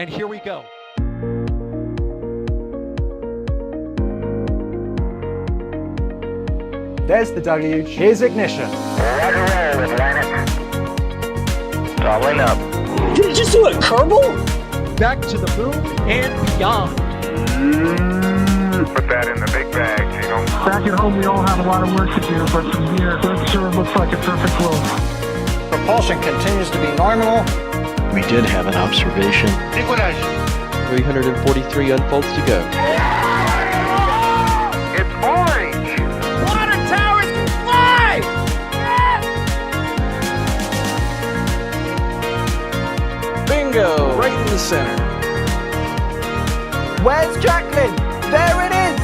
and here we go. There's the deluge. Here's ignition. Roger, roll, Atlantic. Throttling up. Did it just do a Kerbal? Back to the moon and beyond. Put that in the big bag, Jingle. Back at home, we all have a lot of work to do, but from here, it sure looks like a perfect world. Propulsion continues to be normal. We did have an observation. Liquidation. 343 unfolds to go. It's orange. Water towers can fly! Bingo! Right in the center. Where's Jacqueline? There it is!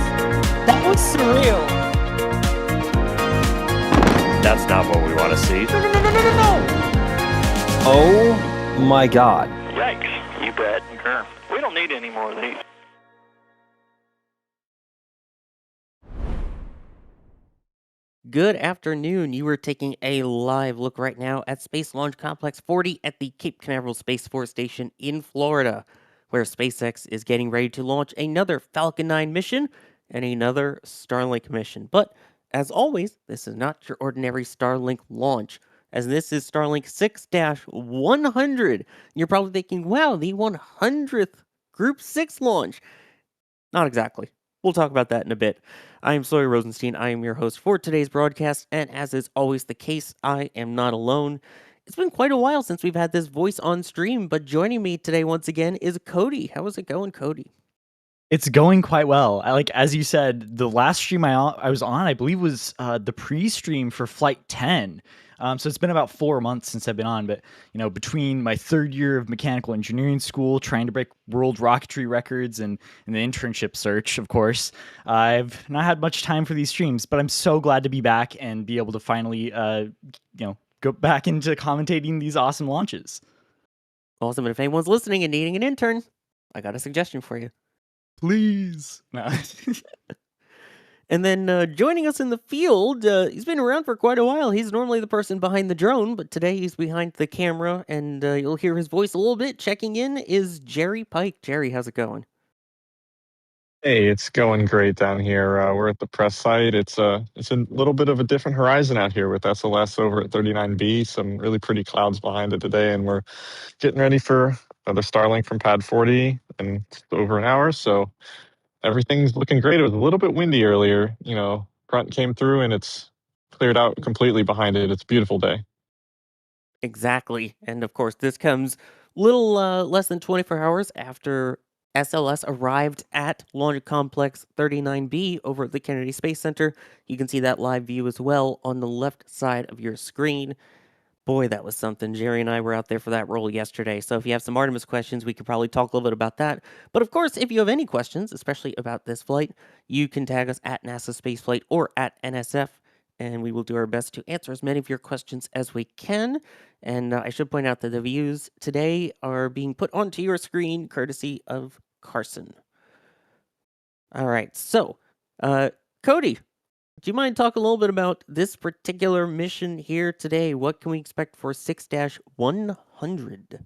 That was surreal. That's not what we want to see. No! Oh my god. Yikes, you bet. Sure. We don't need any more of these. Good afternoon. You are taking a live look right now at Space Launch Complex 40 at the Cape Canaveral Space Force Station in Florida, where SpaceX is getting ready to launch another Falcon 9 mission and another Starlink mission. But as always, this is not your ordinary Starlink launch, as this is Starlink 6-100. You're probably thinking, wow, the 100th Group 6 launch. Not exactly. We'll talk about that in a bit. I am Sawyer Rosenstein. I am your host for today's broadcast, and as is always the case, I am not alone. It's been quite a while since we've had this voice on stream, but joining me today once again is Cody. How is it going, Cody? It's going quite well. As you said, the last stream I was on, I believe, was the pre-stream for Flight 10. So it's been about 4 months since I've been on, but between my third year of mechanical engineering school, trying to break world rocketry records, and the internship search, of course, I've not had much time for these streams. But I'm so glad to be back and be able to finally, go back into commentating these awesome launches. Awesome. And if anyone's listening and needing an intern, I got a suggestion for you. Please. No. And then joining us in the field, he's been around for quite a while. He's normally the person behind the drone, but today he's behind the camera, and you'll hear his voice a little bit. Checking in is Jerry Pike. Jerry, how's it going? Hey, it's going great down here. We're at the press site. It's a little bit of a different horizon out here with SLS over at 39B. Some really pretty clouds behind it today, and we're getting ready for another Starlink from Pad 40 in over an hour. So everything's looking great. It was a little bit windy earlier. Front came through and it's cleared out completely behind it. It's a beautiful day. Exactly. And of course, this comes a little less than 24 hours after SLS arrived at Launch Complex 39B over at the Kennedy Space Center. You can see that live view as well on the left side of your screen. Boy, that was something. Jerry and I were out there for that roll yesterday. So if you have some Artemis questions, we could probably talk a little bit about that. But of course, if you have any questions, especially about this flight, you can tag us at NASASpaceflight or at NSF, and we will do our best to answer as many of your questions as we can. And I should point out that the views today are being put onto your screen courtesy of Carson. All right, so Cody, do you mind talking a little bit about this particular mission here today? What can we expect for 6-100?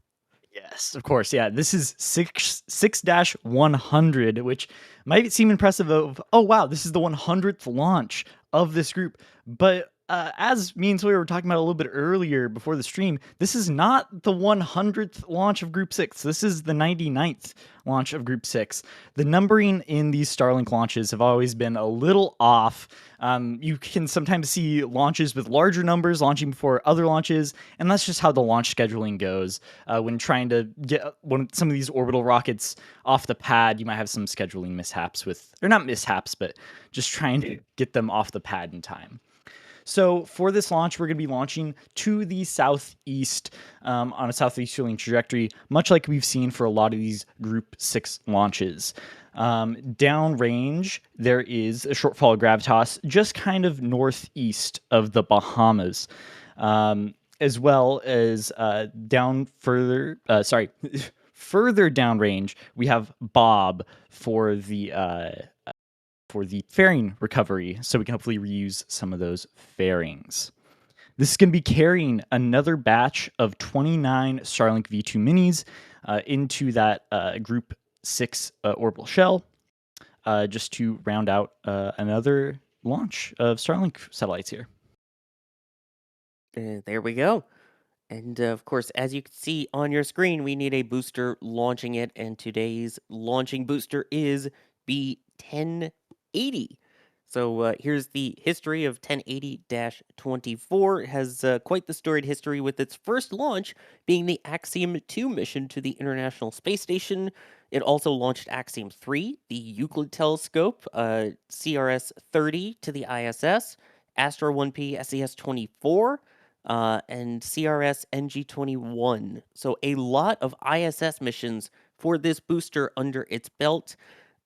Yes, of course. Yeah, this is 6-100, which might seem impressive oh, wow, this is the 100th launch of this group. But as me and Sawyer were talking about a little bit earlier before the stream, this is not the 100th launch of Group 6. This is the 99th launch of Group 6. The numbering in these Starlink launches have always been a little off. You can sometimes see launches with larger numbers launching before other launches, and that's just how the launch scheduling goes. When trying to get some of these orbital rockets off the pad, you might have some scheduling mishaps or not mishaps, but just trying to get them off the pad in time. So for this launch, we're going to be launching to the southeast on a southeasterly trajectory, much like we've seen for a lot of these Group 6 launches. Downrange, there is a shortfall of gravitas just kind of northeast of the Bahamas, as well as further downrange, we have Bob for the fairing recovery, so we can hopefully reuse some of those fairings. This is going to be carrying another batch of 29 Starlink V2 minis. into that Group 6 orbital shell, just to round out another launch of Starlink satellites here. There we go. And of course, as you can see on your screen, we need a booster launching it, and today's launching booster is B1080. So here's the history of 1080-24. It has quite the storied history, with its first launch being the Axiom 2 mission to the International Space Station. It also launched Axiom 3, the Euclid telescope, CRS-30 to the ISS, Astro 1P SES-24, and CRS NG-21. So a lot of ISS missions for this booster under its belt.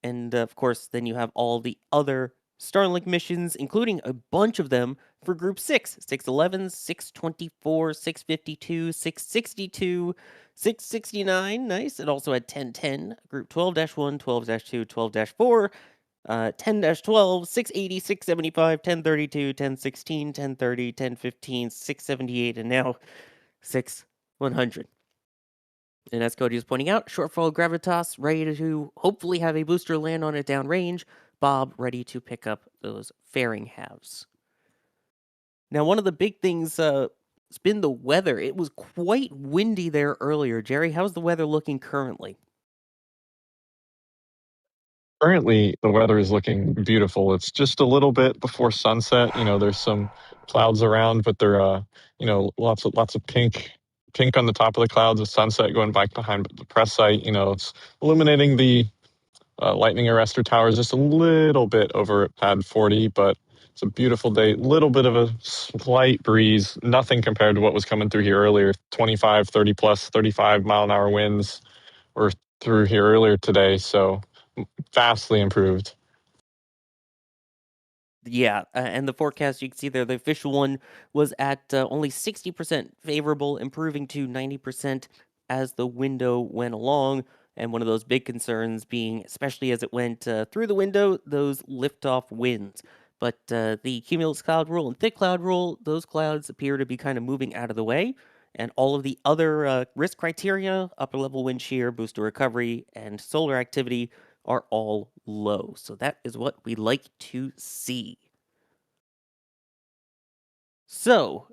And of course, then you have all the other Starlink missions, including a bunch of them for Group 6, 611, 624, 652, 662, 669, nice. It also had 1010, Group 12-1, 12-2, 12-4, 10-12, 680, 675, 1032, 1016, 1030, 1015, 678, and now 6100. And as Cody was pointing out, Shortfall Gravitas ready to hopefully have a booster land on it downrange. Bob ready to pick up those fairing halves. Now, one of the big things has been the weather. It was quite windy there earlier. Jerry, how's the weather looking currently? Currently, the weather is looking beautiful. It's just a little bit before sunset. There's some clouds around, but they're lots of pink on the top of the clouds with sunset going back behind the press site. It's illuminating the lightning arrestor towers just a little bit over at pad 40, but it's a beautiful day. Little bit of a slight breeze, nothing compared to what was coming through here earlier. 25, 30 plus, 35 mile an hour winds were through here earlier today, so vastly improved. Yeah, and the forecast you can see there, the official one was at only 60% favorable, improving to 90% as the window went along. And one of those big concerns being, especially as it went through the window, those liftoff winds. But the cumulus cloud rule and thick cloud rule, those clouds appear to be kind of moving out of the way. And all of the other risk criteria, upper level wind shear, booster recovery, and solar activity are all low. So that is what we like to see. So,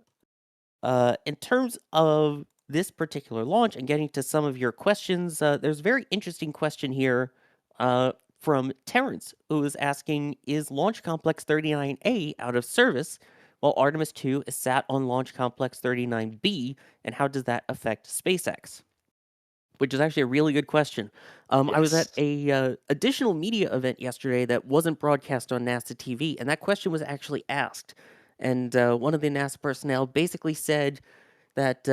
in terms of this particular launch and getting to some of your questions, there's a very interesting question here from Terrence, who is asking, is Launch Complex 39A out of service while Artemis 2 is sat on Launch Complex 39B, and how does that affect SpaceX? Which is actually a really good question. I was at a additional media event yesterday that wasn't broadcast on NASA TV, and that question was actually asked. And one of the NASA personnel basically said that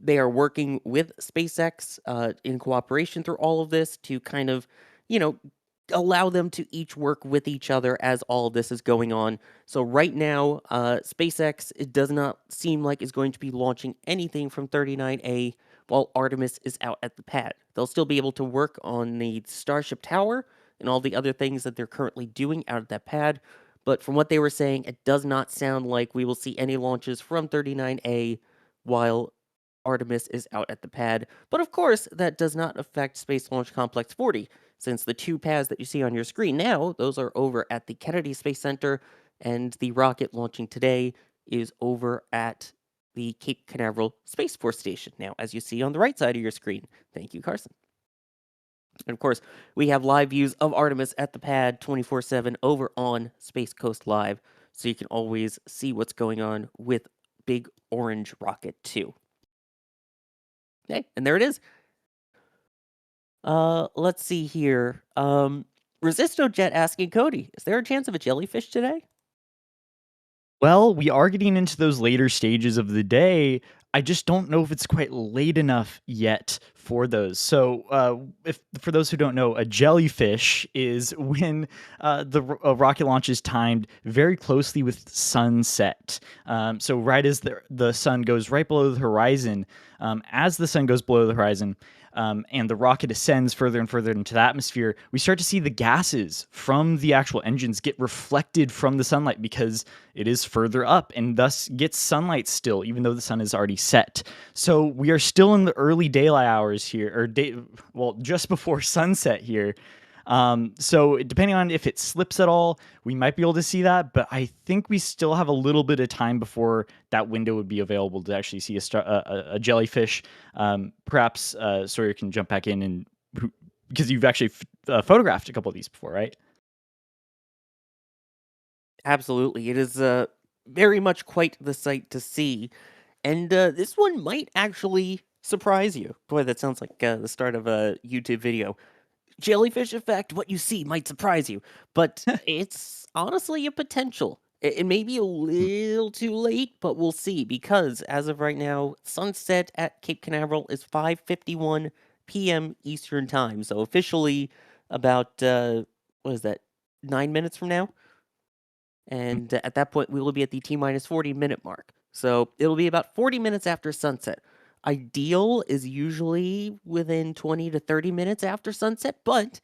they are working with SpaceX in cooperation through all of this to kind of, allow them to each work with each other as all of this is going on. So right now, SpaceX, it does not seem like is going to be launching anything from 39A while Artemis is out at the pad. They'll still be able to work on the Starship tower and all the other things that they're currently doing out of that pad. But from what they were saying, it does not sound like we will see any launches from 39A while Artemis is out at the pad. But of course, that does not affect Space Launch Complex 40, since the two pads that you see on your screen now, those are over at the Kennedy Space Center, and the rocket launching today is over at the Cape Canaveral Space Force Station. Now, as you see on the right side of your screen. Thank you, Carson. And of course, we have live views of Artemis at the pad 24/7 over on Space Coast Live, so you can always see what's going on with Big Orange Rocket 2. Okay, and there it is. Let's see here. ResistoJet asking Cody, is there a chance of a jellyfish today? Well, we are getting into those later stages of the day. I just don't know if it's quite late enough yet for those. So, if for those who don't know, a jellyfish is when the rocket launch is timed very closely with sunset. So, right as the sun goes right below the horizon, as the sun goes below the horizon, and the rocket ascends further and further into the atmosphere, we start to see the gases from the actual engines get reflected from the sunlight because it is further up and thus gets sunlight still, even though the sun is already set. So we are still in the early daylight hours here, or just before sunset here. So depending on if it slips at all, we might be able to see that, but I think we still have a little bit of time before that window would be available to actually see a jellyfish. Perhaps Sawyer can jump back in and because you've actually photographed a couple of these before, right? Absolutely. It is very much quite the sight to see. And this one might actually surprise you. Boy, that sounds like the start of a YouTube video. Jellyfish effect, what you see might surprise you, but it's honestly a potential. It may be a little too late, but we'll see, because as of right now, sunset at Cape Canaveral is 5:51 p.m. Eastern Time. So officially about, what is that, 9 minutes from now? And at that point, we will be at the T-minus 40-minute mark. So it'll be about 40 minutes after sunset. Ideal is usually within 20 to 30 minutes after sunset, but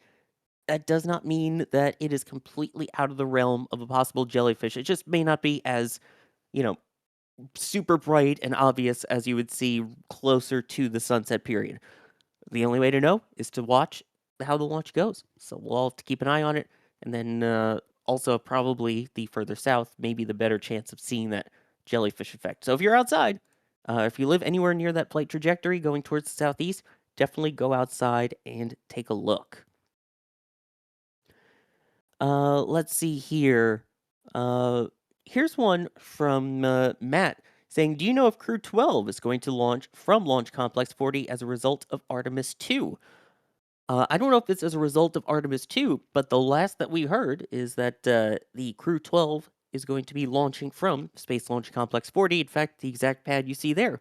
that does not mean that it is completely out of the realm of a possible jellyfish. It just may not be as, super bright and obvious as you would see closer to the sunset period. The only way to know is to watch how the launch goes. So we'll all have to keep an eye on it, and then also probably the further south, maybe the better chance of seeing that jellyfish effect. So if you're outside, if you live anywhere near that flight trajectory going towards the southeast, definitely go outside and take a look. Let's see here. Here's one from Matt saying, do you know if Crew 12 is going to launch from Launch Complex 40 as a result of Artemis 2? I don't know if it's as a result of Artemis 2, but the last that we heard is that the Crew 12 is going to be launching from Space Launch Complex 40. In fact, the exact pad you see there,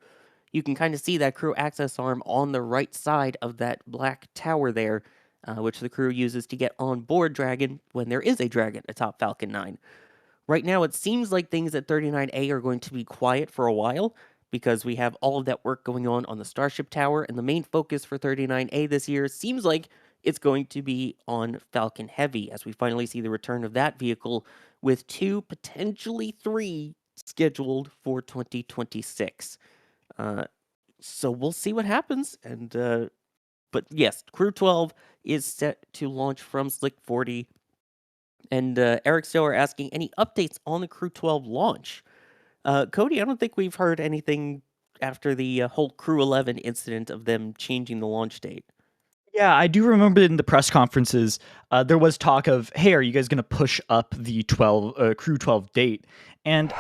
you can kind of see that crew access arm on the right side of that black tower there, which the crew uses to get on board Dragon when there is a Dragon atop Falcon 9. Right now, it seems like things at 39A are going to be quiet for a while because we have all of that work going on the Starship tower, and the main focus for 39A this year seems like it's going to be on Falcon Heavy as we finally see the return of that vehicle, with 2, potentially 3, scheduled for 2026. So we'll see what happens. And but yes, Crew 12 is set to launch from Slick 40. And Eric Stower asking, any updates on the Crew 12 launch? Cody, I don't think we've heard anything after the whole Crew 11 incident of them changing the launch date. Yeah, I do remember in the press conferences, there was talk of, hey, are you guys going to push up the Crew 12 date? And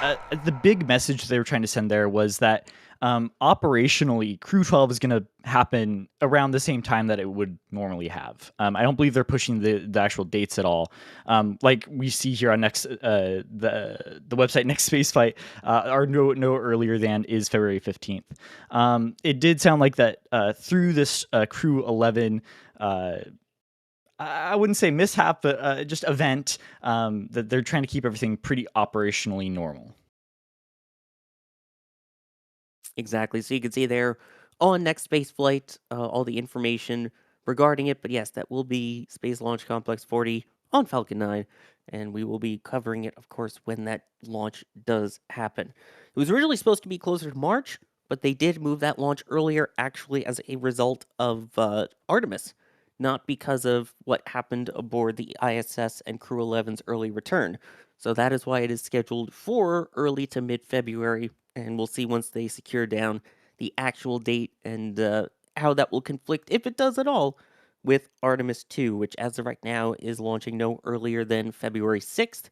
the big message they were trying to send there was that operationally, Crew 12 is going to happen around the same time that it would normally have. I don't believe they're pushing the actual dates at all. Like we see here on the website NASASpaceflight, our no earlier than is February 15th. It did sound like that through this Crew 11. I wouldn't say mishap, but just event, that they're trying to keep everything pretty operationally normal. Exactly. So you can see there on NASASpaceflight all the information regarding it. But yes, that will be Space Launch Complex 40 on Falcon 9. And we will be covering it, of course, when that launch does happen. It was originally supposed to be closer to March, but they did move that launch earlier, actually as a result of Artemis, not because of what happened aboard the ISS and Crew 11's early return. So that is why it is scheduled for early to mid-February, and we'll see once they secure down the actual date and how that will conflict, if it does at all, with Artemis 2, which as of right now is launching no earlier than February 6th,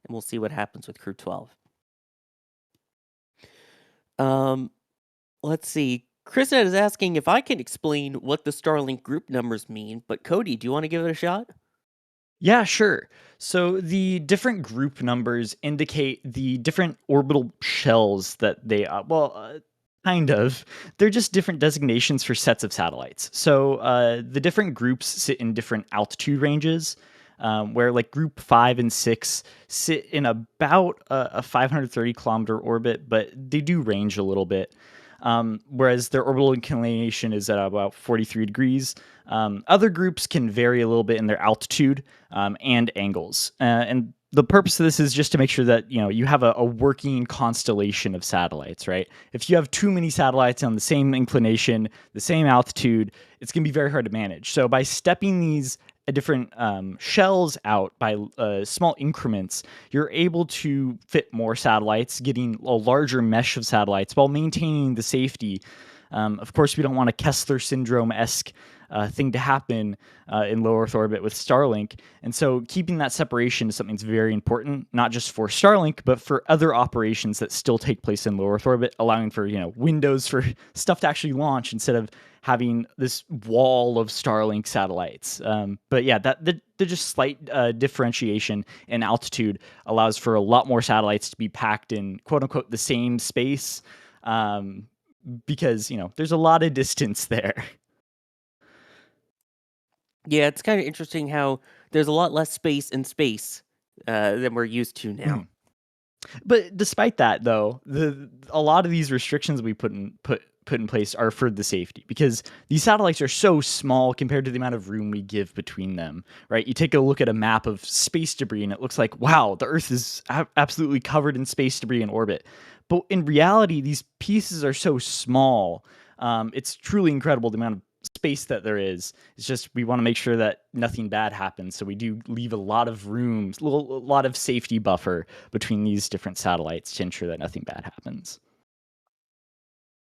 and we'll see what happens with Crew 12. Let's see. Chrisette is asking if I can explain what the Starlink group numbers mean, but Cody, do you want to give it a shot? Yeah, sure. So the different group numbers indicate the different orbital shells that they, kind of. They're just different designations for sets of satellites. So the different groups sit in different altitude ranges, where like group 5 and 6 sit in about a 530 kilometer orbit, but they do range a little bit. whereas their orbital inclination is at about 43 degrees. Other groups can vary a little bit in their altitude and angles. And the purpose of this is just to make sure that you have a working constellation of satellites, right? If you have too many satellites on the same inclination, the same altitude, it's going to be very hard to manage. So by stepping these different shells out by small increments, you're able to fit more satellites, getting a larger mesh of satellites while maintaining the safety. Of course, we don't want a Kessler syndrome-esque thing to happen in low Earth orbit with Starlink. And so keeping that separation is something that's very important, not just for Starlink, but for other operations that still take place in low Earth orbit, allowing for, windows for stuff to actually launch instead of having this wall of Starlink satellites. But yeah, the just slight differentiation in altitude allows for a lot more satellites to be packed in quote unquote the same space, because there's a lot of distance there. Yeah, it's kind of interesting how there's a lot less space in space than we're used to now. But despite that, though, a lot of these restrictions we put in place are for the safety, because these satellites are so small compared to the amount of room we give between them, right? You take a look at a map of space debris and it looks like, wow, the Earth is absolutely covered in space debris in orbit. But in reality, these pieces are so small. It's truly incredible the amount of space that there is. It's just we want to make sure that nothing bad happens, so we do leave a lot of room, a lot of safety buffer between these different satellites to ensure that nothing bad happens.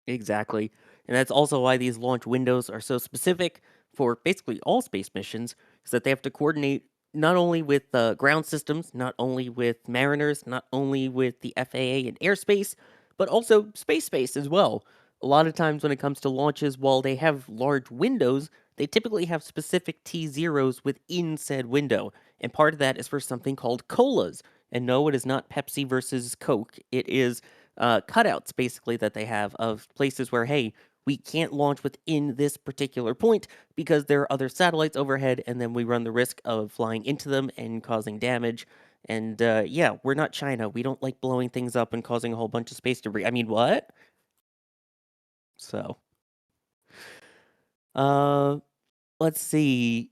Exactly. And that's also why these launch windows are so specific for basically all space missions, is that they have to coordinate not only with ground systems, not only with mariners, not only with the FAA and airspace, but also space as well. A lot of times when it comes to launches, while they have large windows, they typically have specific T0s within said window. And part of that is for something called COLAs. And no, it is not Pepsi versus Coke. It is cutouts, basically, that they have of places where, hey, we can't launch within this particular point because there are other satellites overhead, and then we run the risk of flying into them and causing damage. And yeah, we're not China. We don't like blowing things up and causing a whole bunch of space debris. I mean, what? So, let's see.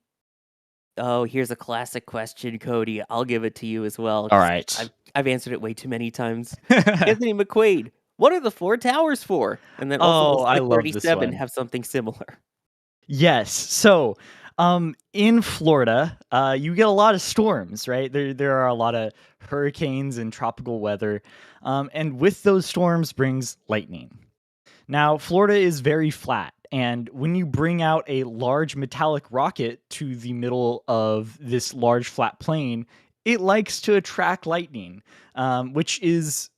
Oh, here's a classic question, Cody. I'll give it to you as well. All right. I've answered it way too many times. Anthony McQuaid, what are the 4 towers for? And then also, I will love this 37 one. have something similar? Yes. So, in Florida, you get a lot of storms, right? There are a lot of hurricanes and tropical weather, and with those storms brings lightning. Now, Florida is very flat, and when you bring out a large metallic rocket to the middle of this large flat plane, it likes to attract lightning, which is,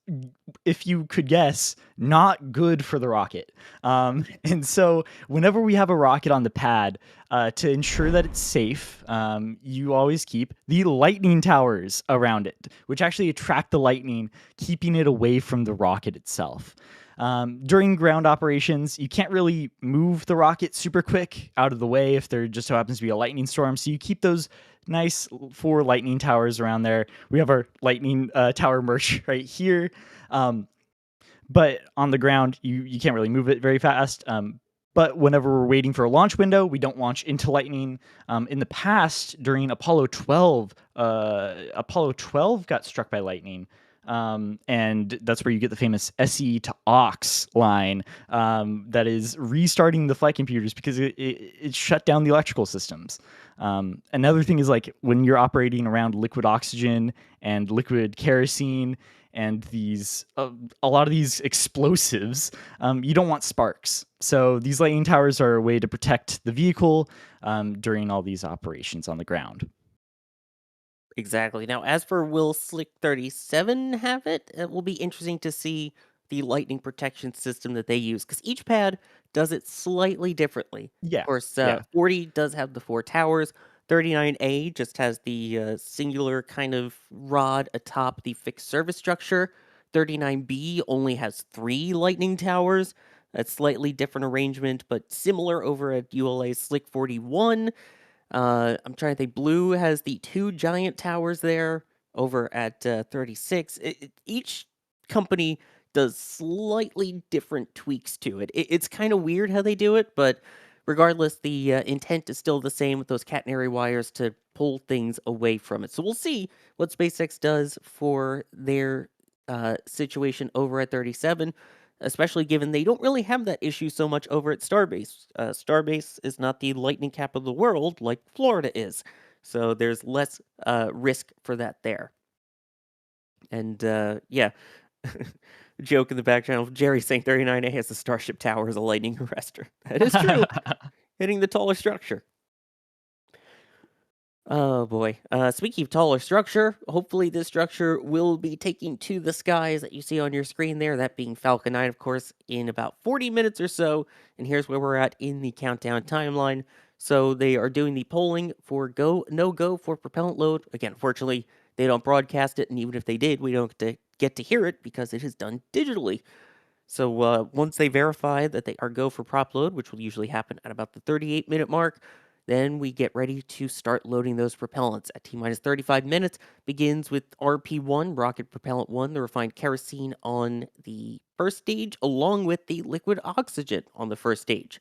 if you could guess, not good for the rocket. And so whenever we have a rocket on the pad, to ensure that it's safe, you always keep the lightning towers around it, which actually attract the lightning, keeping it away from the rocket itself. During ground operations, you can't really move the rocket super quick out of the way if there just so happens to be a lightning storm. So you keep those nice 4 lightning towers around there. We have our lightning tower merch right here. But on the ground, you can't really move it very fast. But whenever we're waiting for a launch window, we don't launch into lightning. In the past, during Apollo 12, Apollo 12 got struck by lightning. And that's where you get the famous SE to aux line that is restarting the flight computers because it shut down the electrical systems. Another thing is, like, when you're operating around liquid oxygen and liquid kerosene and these a lot of these explosives, you don't want sparks. So these lightning towers are a way to protect the vehicle during all these operations on the ground. Exactly. Now, as for will Slick 37 have it? It will be interesting to see the lightning protection system that they use, because each pad does it slightly differently. Yeah. Of course, Yeah. 40 does have the 4 towers. 39A just has the singular kind of rod atop the fixed service structure. 39B only has 3 lightning towers. A slightly different arrangement, but similar over at ULA's Slick 41. I'm trying to think. Blue has the 2 giant towers there over at 36. Each company does slightly different tweaks to it. It's kind of weird how they do it, but regardless, the intent is still the same with those catenary wires to pull things away from it. So we'll see what SpaceX does for their situation over at 37, especially given they don't really have that issue so much over at Starbase. Starbase is not the lightning capital of the world like Florida is, so there's less risk for that there. And yeah, joke in the back channel, Jerry saying 39A has the Starship Tower as a lightning arrestor. That is true. Hitting the taller structure. Oh boy. Speaking of taller structure, hopefully this structure will be taking to the skies that you see on your screen there, that being Falcon 9, of course, in about 40 minutes or so. And here's where we're at in the countdown timeline. So they are doing the polling for go, no go for propellant load. Again, fortunately, they don't broadcast it, and even if they did, we don't get to hear it because it is done digitally. So once they verify that they are go for prop load, which will usually happen at about the 38-minute mark, then we get ready to start loading those propellants. At T-minus 35 minutes, begins with RP1, Rocket Propellant 1, the refined kerosene on the first stage, along with the liquid oxygen on the first stage.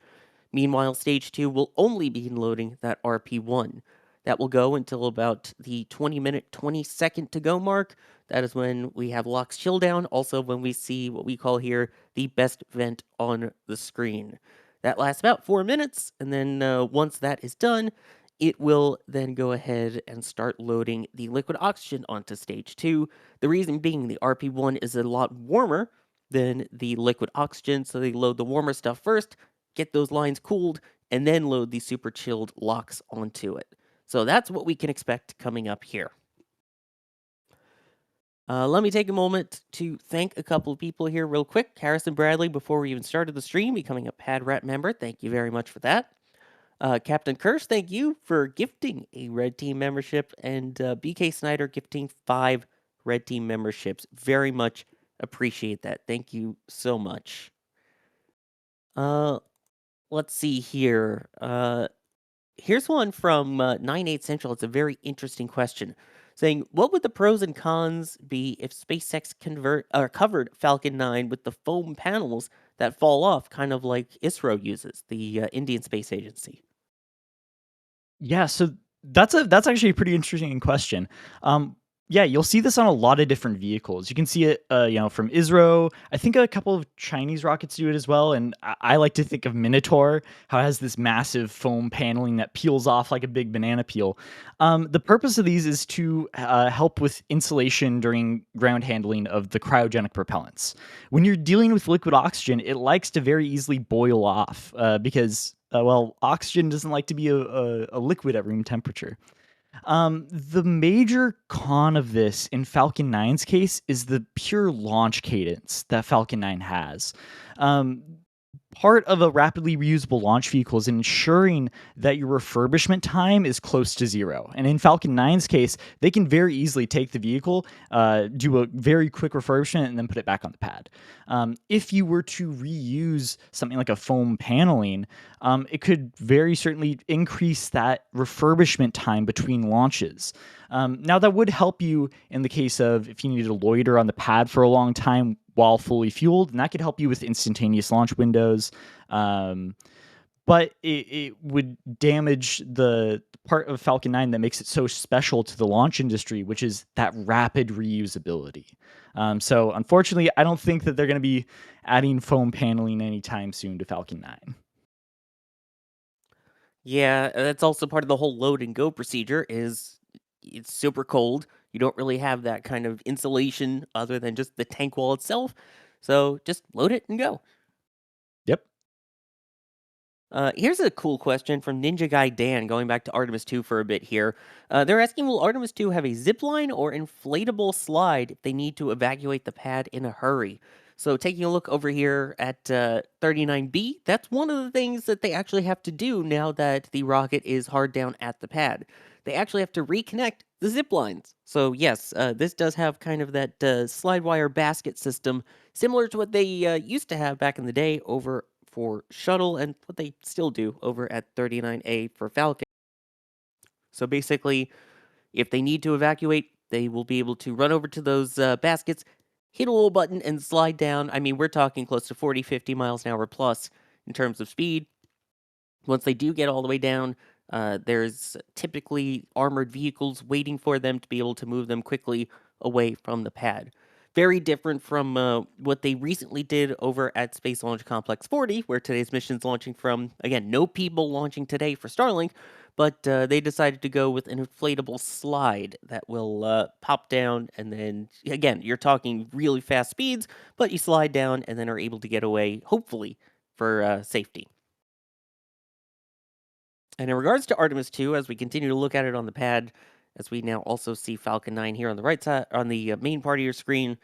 Meanwhile, stage 2 will only begin loading that RP1. That will go until about the 20-minute, 20-second to go mark. That is when we have LOX chill down, also when we see what we call here the best vent on the screen. That lasts about 4 minutes, and then once that is done, it will then go ahead and start loading the liquid oxygen onto stage 2. The reason being the RP1 is a lot warmer than the liquid oxygen, so they load the warmer stuff first, get those lines cooled, and then load the super chilled LOX onto it. So that's what we can expect coming up here. Let me take a moment to thank a couple of people here real quick. Harrison Bradley, before we even started the stream, becoming a Pad Rat member. Thank you very much for that. Captain Kirsch, thank you for gifting a Red Team membership. And BK Snyder gifting 5 Red Team memberships. Very much appreciate that. Thank you so much. Let's see here. Here's one from 9/8 Central. It's a very interesting question. Saying, what would the pros and cons be if SpaceX covered Falcon 9 with the foam panels that fall off, kind of like ISRO uses, the Indian Space Agency? Yeah, so that's actually a pretty interesting question. Yeah, you'll see this on a lot of different vehicles. You can see it, from ISRO. I think a couple of Chinese rockets do it as well. And I like to think of Minotaur, how it has this massive foam paneling that peels off like a big banana peel. The purpose of these is to help with insulation during ground handling of the cryogenic propellants. When you're dealing with liquid oxygen, it likes to very easily boil off because, oxygen doesn't like to be a liquid at room temperature. The major con of this in Falcon 9's case is the pure launch cadence that Falcon 9 has. Part of a rapidly reusable launch vehicle is ensuring that your refurbishment time is close to 0. And in Falcon 9's case, they can very easily take the vehicle, do a very quick refurbishment, and then put it back on the pad. If you were to reuse something like a foam paneling, it could very certainly increase that refurbishment time between launches. Now, that would help you in the case of if you needed to loiter on the pad for a long time while fully fueled, and that could help you with instantaneous launch windows. But it would damage the part of Falcon 9 that makes it so special to the launch industry, which is that rapid reusability. So unfortunately, I don't think that they're going to be adding foam paneling anytime soon to Falcon 9. Yeah, that's also part of the whole load and go procedure is it's super cold. You don't really have that kind of insulation other than just the tank wall itself. So just load it and go. Yep. Here's a cool question from Ninja Guy Dan, going back to Artemis 2 for a bit here. They're asking, will Artemis 2 have a zipline or inflatable slide if they need to evacuate the pad in a hurry? So taking a look over here at 39B, that's one of the things that they actually have to do now that the rocket is hard down at the pad. They actually have to reconnect the zip lines. So yes, this does have kind of that slide wire basket system, similar to what they used to have back in the day over for Shuttle and what they still do over at 39A for Falcon. So basically, if they need to evacuate, they will be able to run over to those baskets, hit a little button and slide down. I mean, we're talking close to 40, 50 miles an hour plus in terms of speed. Once they do get all the way down, there's typically armored vehicles waiting for them to be able to move them quickly away from the pad. Very different from what they recently did over at Space Launch Complex 40, where today's mission is launching from. Again, no people launching today for Starlink, but they decided to go with an inflatable slide that will pop down, and then, again, you're talking really fast speeds, but you slide down and then are able to get away, hopefully, for safety. And in regards to Artemis 2, as we continue to look at it on the pad, as we now also see Falcon 9 here on the right side, on the main part of your screen,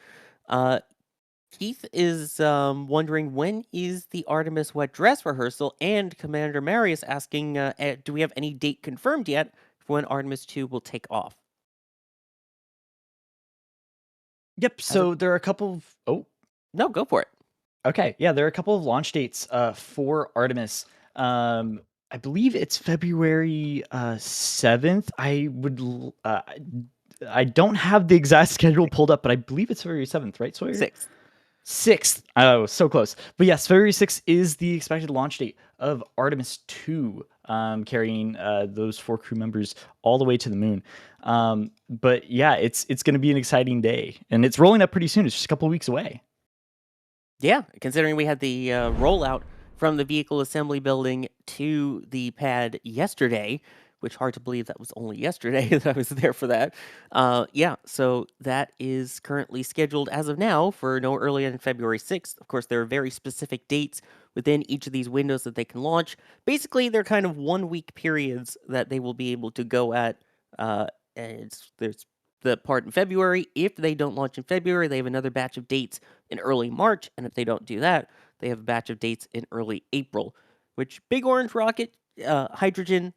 Keith is wondering, when is the Artemis wet dress rehearsal? And Commander Marius asking, do we have any date confirmed yet for when Artemis 2 will take off? Yep. So there are a couple of... Oh, no, go for it. Okay. Yeah, there are a couple of launch dates for Artemis. I believe it's February 7th. I don't have the exact schedule pulled up, but I believe it's February 7th, right, Sawyer? 6th. 6th. Oh, so close. But yes, February 6th is the expected launch date of Artemis 2, carrying those 4 crew members all the way to the moon. But yeah, it's going to be an exciting day, and it's rolling up pretty soon. It's just a couple of weeks away. Yeah, considering we had the rollout from the vehicle assembly building to the pad yesterday, which hard to believe that was only yesterday that I was there for that. Yeah, so that is currently scheduled as of now for no earlier than February 6th. Of course, there are very specific dates within each of these windows that they can launch. Basically, they're kind of 1 week periods that they will be able to go at. And there's the part in February. If they don't launch in February, they have another batch of dates in early March. And if they don't do that, they have a batch of dates in early April, which Big Orange Rocket, hydrogen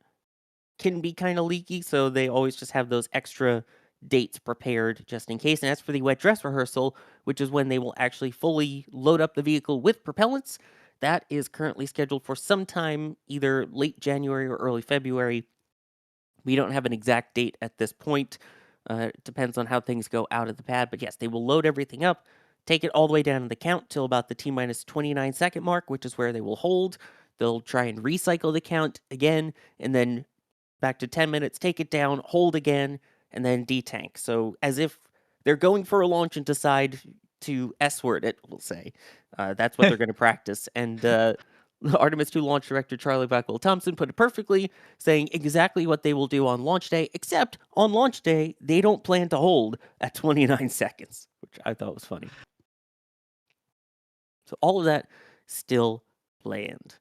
can be kind of leaky, so they always just have those extra dates prepared just in case. And as for the wet dress rehearsal, which is when they will actually fully load up the vehicle with propellants, that is currently scheduled for sometime either late January or early February. We don't have an exact date at this point. It depends on how things go out of the pad, but yes, they will load everything up, take it all the way down to the count till about the T-minus 29 second mark, which is where they will hold. They'll try and recycle the count again, and then back to 10 minutes, take it down, hold again, and then detank. So as if they're going for a launch and decide to S-word it, we'll say. That's what they're going to practice. And the Artemis 2 launch director, Charlie Blackwell Thompson, put it perfectly, saying exactly what they will do on launch day, except on launch day, they don't plan to hold at 29 seconds, which I thought was funny. So all of that still planned.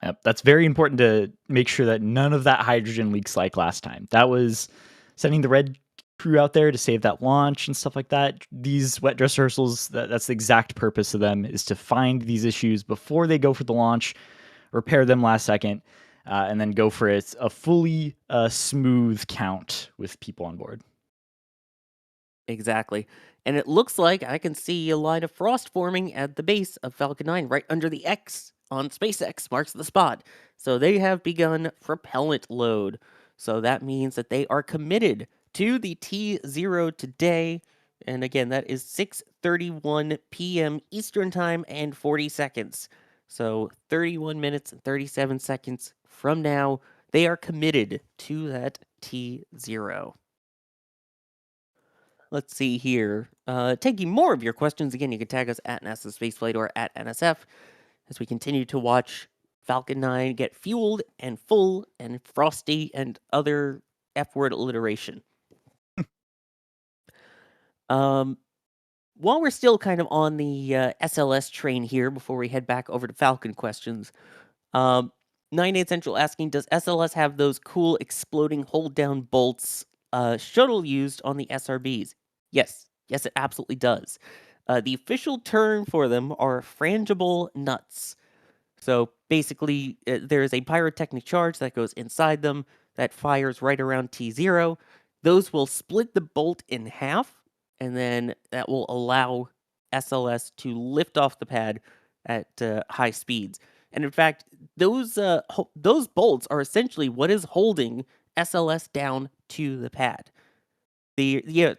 Yep, that's very important to make sure that none of that hydrogen leaks like last time. That was sending the red crew out there to save that launch and stuff like that. These wet dress rehearsals, that's the exact purpose of them, is to find these issues before they go for the launch, repair them last second, and then go for a fully smooth count with people on board. Exactly. And it looks like I can see a line of frost forming at the base of Falcon 9, right under the X on SpaceX marks the spot. So they have begun propellant load. So that means that they are committed to the T0 today. And again, that is 6:31 p.m. Eastern Time and 40 seconds. So 31 minutes and 37 seconds from now, they are committed to that T0. Let's see here. Taking more of your questions. Again, you can tag us at NASASpaceflight or at NSF as we continue to watch Falcon 9 get fueled and full and frosty and other F-word alliteration. While we're still kind of on the SLS train here before we head back over to Falcon questions, 98 Central asking, does SLS have those cool exploding hold-down bolts shuttle used on the SRBs? Yes, it absolutely does. The official term for them are frangible nuts. So basically, there is a pyrotechnic charge that goes inside them that fires right around T0. Those will split the bolt in half, and then that will allow SLS to lift off the pad at high speeds. And in fact, those bolts are essentially what is holding SLS down to the pad.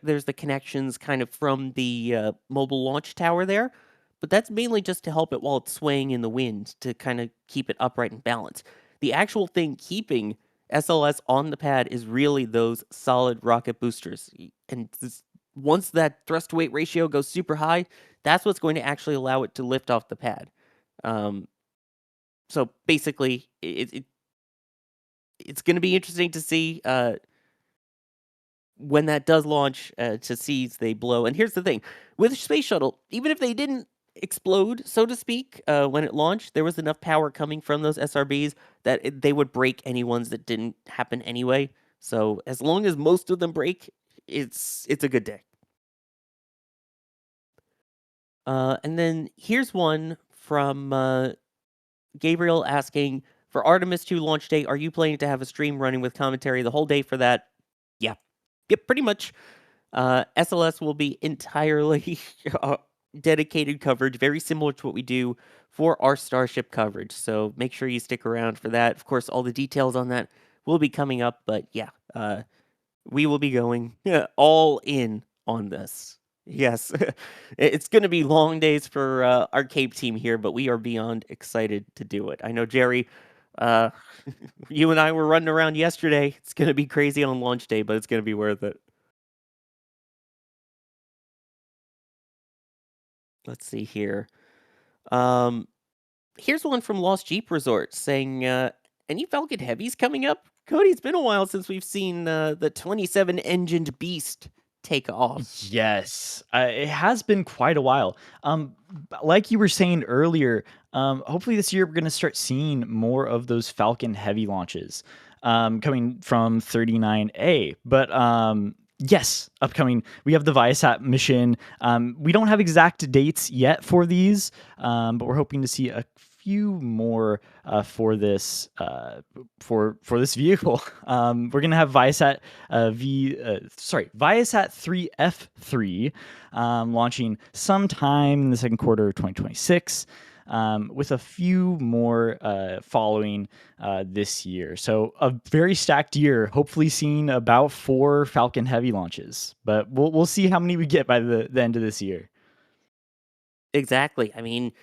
there's the connections kind of from the mobile launch tower there, but that's mainly just to help it while it's swaying in the wind to kind of keep it upright and balanced. The actual thing keeping SLS on the pad is really those solid rocket boosters. And once that thrust to weight ratio goes super high, that's what's going to actually allow it to lift off the pad. So basically, it's going to be interesting to see when that does launch, to see as they blow. And here's the thing. With Space Shuttle, even if they didn't explode, so to speak, when it launched, there was enough power coming from those SRBs that they would break any ones that didn't happen anyway. So as long as most of them break, it's a good day. And then here's one from Gabriel asking, for Artemis 2 launch day, are you planning to have a stream running with commentary the whole day for that? Yeah. Yep, pretty much. SLS will be entirely dedicated coverage, very similar to what we do for our Starship coverage. So make sure you stick around for that. Of course, all the details on that will be coming up, but yeah, we will be going all in on this. Yes, it's going to be long days for our Cape team here, but we are beyond excited to do it. I know, Jerry, you and I were running around yesterday. It's going to be crazy on launch day, but it's going to be worth it. Let's see here. Here's one from Lost Jeep Resort saying, any Falcon Heavies coming up? Cody, it's been a while since we've seen the 27-engined beast take off. Yes, it has been quite a while. Like you were saying earlier, hopefully this year we're going to start seeing more of those Falcon Heavy launches coming from 39A. But yes, upcoming, we have the Viasat mission. We don't have exact dates yet for these, but we're hoping to see a few more for this vehicle. We're gonna have Viasat Viasat 3F3 launching sometime in the second quarter of 2026. With a few more following this year. So a very stacked year, hopefully seeing about 4 Falcon Heavy launches. But we'll see how many we get by the end of this year. Exactly. I mean,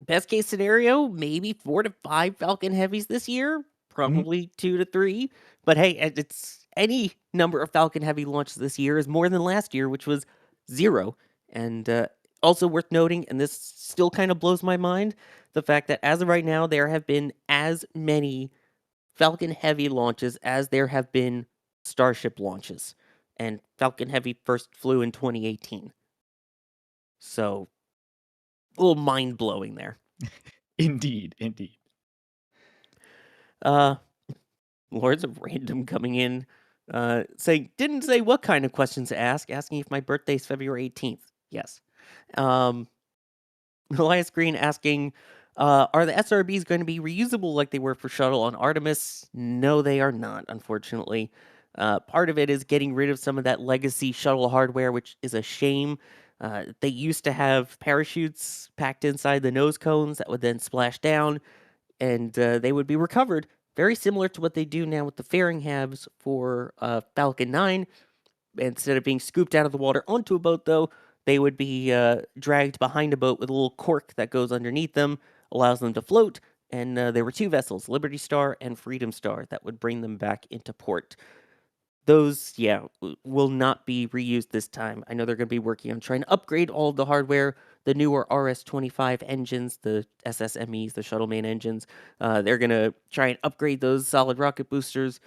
best case scenario, maybe 4 to 5 Falcon Heavies this year, probably 2 to 3. But hey, it's any number of Falcon Heavy launches this year is more than last year, which was 0. And also worth noting, and this still kind of blows my mind, the fact that as of right now, there have been as many Falcon Heavy launches as there have been Starship launches. And Falcon Heavy first flew in 2018. So, a little mind-blowing there. Indeed. Lords of Random coming in, saying, didn't say what kind of questions to ask, asking if my birthday is February 18th. Yes. Elias Green asking, are the SRBs going to be reusable like they were for Shuttle on Artemis? No, they are not, unfortunately. Part of it is getting rid of some of that legacy Shuttle hardware, which is a shame. They used to have parachutes packed inside the nose cones that would then splash down, and they would be recovered, very similar to what they do now with the fairing halves for Falcon 9. Instead of being scooped out of the water onto a boat, though, they would be dragged behind a boat with a little cork that goes underneath them, allows them to float, and there were 2 vessels, Liberty Star and Freedom Star, that would bring them back into port. Those, will not be reused this time. I know they're going to be working on trying to upgrade all of the hardware, the newer RS-25 engines, the SSMEs, the shuttle main engines. They're going to try and upgrade those solid rocket boosters.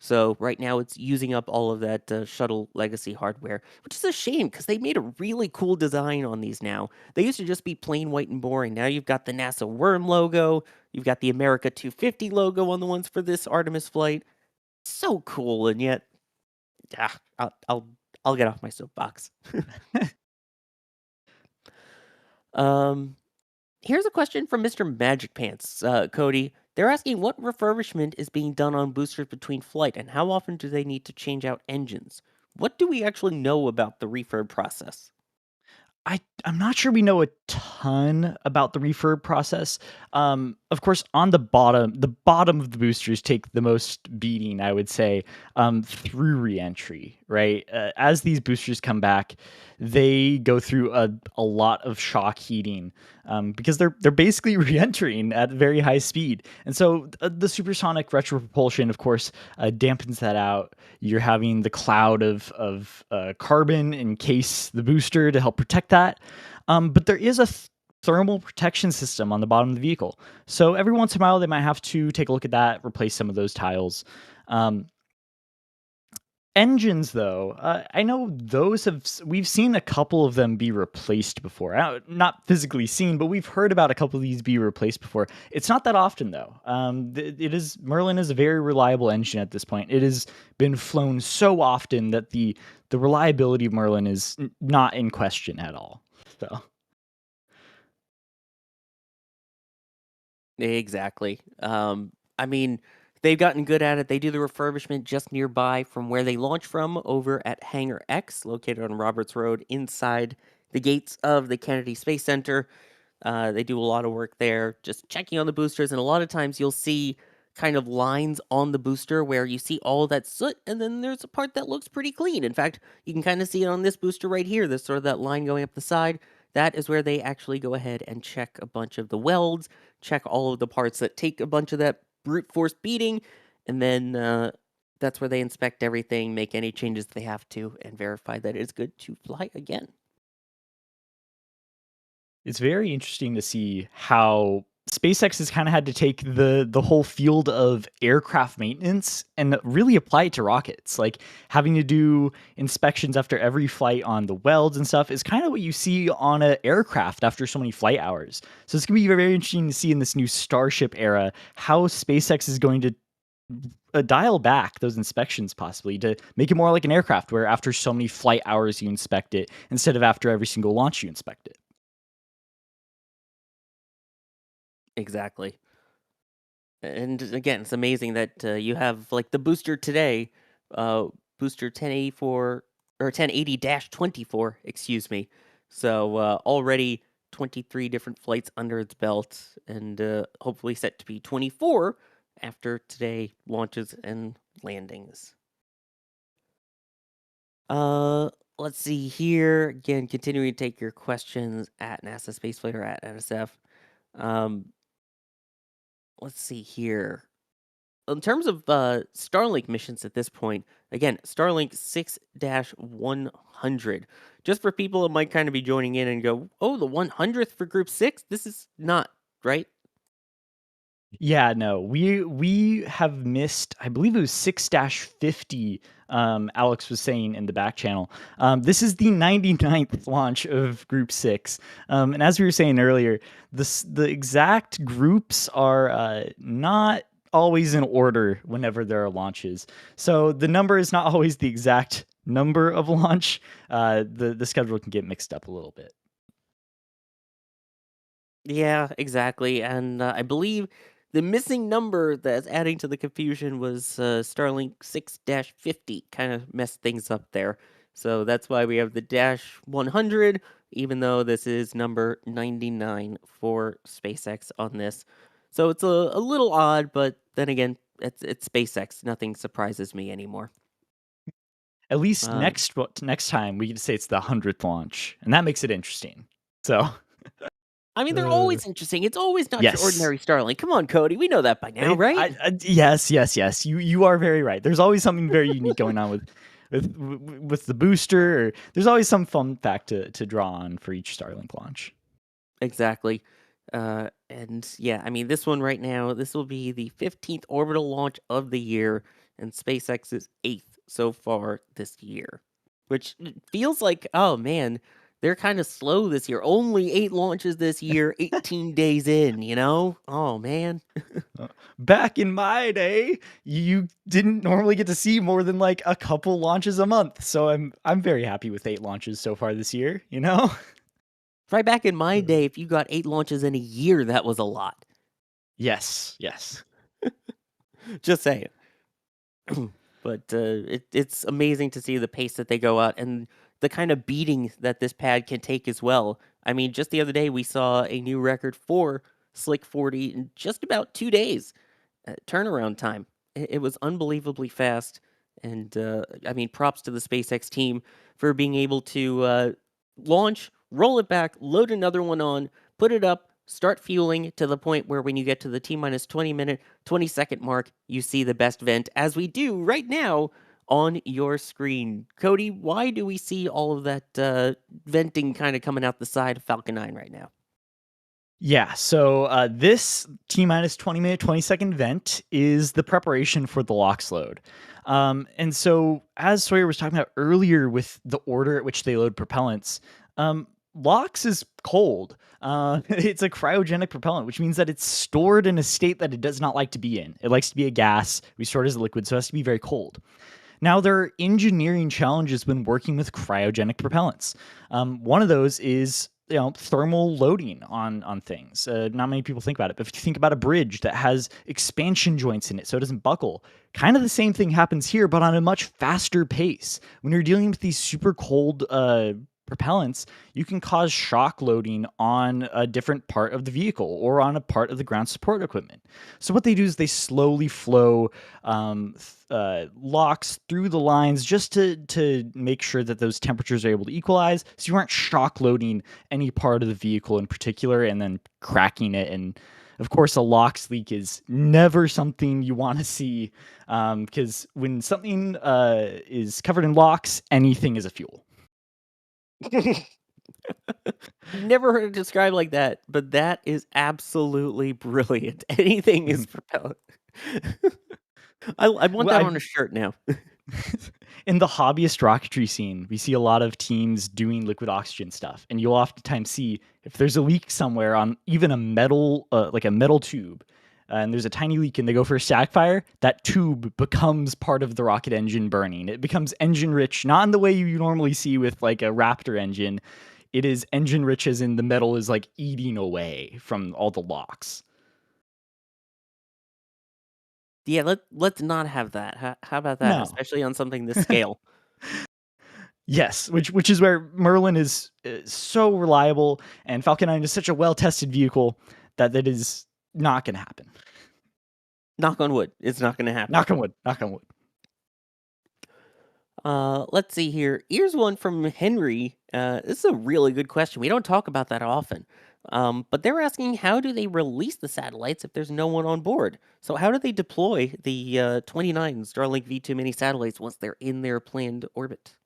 So right now it's using up all of that shuttle legacy hardware, which is a shame because they made a really cool design on these now. They used to just be plain white and boring. Now you've got the NASA worm logo. You've got the America 250 logo on the ones for this Artemis flight. So cool, and yet, I'll get off my soapbox. Here's a question from Mr. Magic Pants, Cody. They're asking what refurbishment is being done on boosters between flight, and how often do they need to change out engines? What do we actually know about the refurb process? I'm not sure we know a ton about the refurb process. of course, on the bottom of the boosters take the most beating, I would say, through reentry, right? As these boosters come back, they go through a lot of shock heating because they're basically reentering at very high speed, and so the supersonic retropropulsion, of course, dampens that out. You're having the cloud of carbon encase the booster to help protect that, but there is a thermal protection system on the bottom of the vehicle. So every once in a while, they might have to take a look at that, replace some of those tiles. Engines, though, I know we've seen a couple of them be replaced before. Not physically seen, but we've heard about a couple of these be replaced before. It's not that often, though. Merlin is a very reliable engine at this point. It has been flown so often that the reliability of Merlin is not in question at all. So. Exactly. I mean, they've gotten good at it. They do the refurbishment just nearby from where they launch from over at Hangar X, located on Roberts Road inside the gates of the Kennedy Space Center. They do a lot of work there, just checking on the boosters. And a lot of times you'll see kind of lines on the booster where you see all that soot, and then there's a part that looks pretty clean. In fact, you can kind of see it on this booster right here. There's sort of that line going up the side. That is where they actually go ahead and check a bunch of the welds, check all of the parts that take a bunch of that brute force beating, and then that's where they inspect everything, make any changes they have to, and verify that it's good to fly again. It's very interesting to see how SpaceX has kind of had to take the whole field of aircraft maintenance and really apply it to rockets. Like having to do inspections after every flight on the welds and stuff is kind of what you see on an aircraft after so many flight hours. So it's going to be very interesting to see in this new Starship era how SpaceX is going to dial back those inspections possibly to make it more like an aircraft where after so many flight hours you inspect it instead of after every single launch you inspect it. Exactly. And again, it's amazing that you have like the booster today, booster 1084 or 1080-24, excuse me. So already 23 different flights under its belt, and hopefully set to be 24 after today launches and landings. Let's see here. Again, continuing to take your questions at NASASpaceflight or at NSF. Let's see here. In terms of Starlink missions at this point, again, Starlink 6-100. Just for people that might kind of be joining in and go, oh, the 100th for Group 6? This is not, right? Yeah, no, we have missed, I believe it was 6-50, Alex was saying in the back channel. This is the 99th launch of Group 6. And as we were saying earlier, the exact groups are not always in order whenever there are launches. So the number is not always the exact number of launch. The schedule can get mixed up a little bit. Yeah, exactly. And I believe the missing number that's adding to the confusion was Starlink 6-50. Kind of messed things up there. So that's why we have the -100, even though this is number 99 for SpaceX on this. So it's a little odd, but then again, it's SpaceX. Nothing surprises me anymore. At least next time we can say it's the 100th launch, and that makes it interesting. So. I mean, they're always interesting. It's always not Yes. your ordinary Starlink. Come on, Cody. We know that by now, right? Yes. You are very right. There's always something very unique going on with the booster. Or there's always some fun fact to draw on for each Starlink launch. Exactly. And yeah, I mean, this one right now, this will be the 15th orbital launch of the year, and SpaceX's 8th so far this year, which feels like, oh man, they're kind of slow this year. Only 8 launches this year, 18 days in, you know? Oh, man. Back in my day, you didn't normally get to see more than like a couple launches a month. So I'm very happy with 8 launches so far this year, you know? Right back in my day, if you got 8 launches in a year, that was a lot. Yes. Just saying. But it's amazing to see the pace that they go out and the kind of beating that this pad can take as well. I mean, just the other day we saw a new record for slick 40 in just about 2 days. Turnaround time. It was unbelievably fast. And I mean, props to the SpaceX team for being able to launch, roll it back, load another one on, put it up, start fueling to the point where when you get to the T minus 20-minute, 20-second mark, you see the best vent, as we do right now on your screen. Cody, why do we see all of that venting kind of coming out the side of Falcon 9 right now? Yeah, so this T minus 20-minute, 20-second vent is the preparation for the LOX load. And so, as Sawyer was talking about earlier with the order at which they load propellants, LOX is cold. It's a cryogenic propellant, which means that it's stored in a state that it does not like to be in. It likes to be a gas. We store it as a liquid, so it has to be very cold. Now, there are engineering challenges when working with cryogenic propellants. One of those is thermal loading on things. Not many people think about it, but if you think about a bridge that has expansion joints in it so it doesn't buckle, kind of the same thing happens here, but on a much faster pace. When you're dealing with these super cold propellants, you can cause shock loading on a different part of the vehicle or on a part of the ground support equipment. So what they do is they slowly flow LOX through the lines just to make sure that those temperatures are able to equalize, so you aren't shock loading any part of the vehicle in particular and then cracking it. And of course, a LOX leak is never something you want to see, because when something is covered in LOX, anything is a fuel. Never heard it described like that, but that is absolutely brilliant. Anything is propellant. I want that on a shirt now. In the hobbyist rocketry scene, we see a lot of teams doing liquid oxygen stuff, and you'll oftentimes see if there's a leak somewhere on even a metal, like a metal tube, and there's a tiny leak and they go for a static fire, that tube becomes part of the rocket engine burning. It becomes engine rich, not in the way you normally see with like a Raptor engine. It is engine rich as in the metal is like eating away from all the LOX. Yeah, let's not have that. How about that? No. Especially on something this scale. Yes, which is where Merlin is so reliable, and Falcon 9 is such a well-tested vehicle that is not going to happen. Knock on wood. It's not going to happen. Knock on wood. Knock on wood. Let's see here. Here's one from Henry. This is a really good question. We don't talk about that often. But they're asking, how do they release the satellites if there's no one on board? So how do they deploy the 29 Starlink V2 mini satellites once they're in their planned orbit?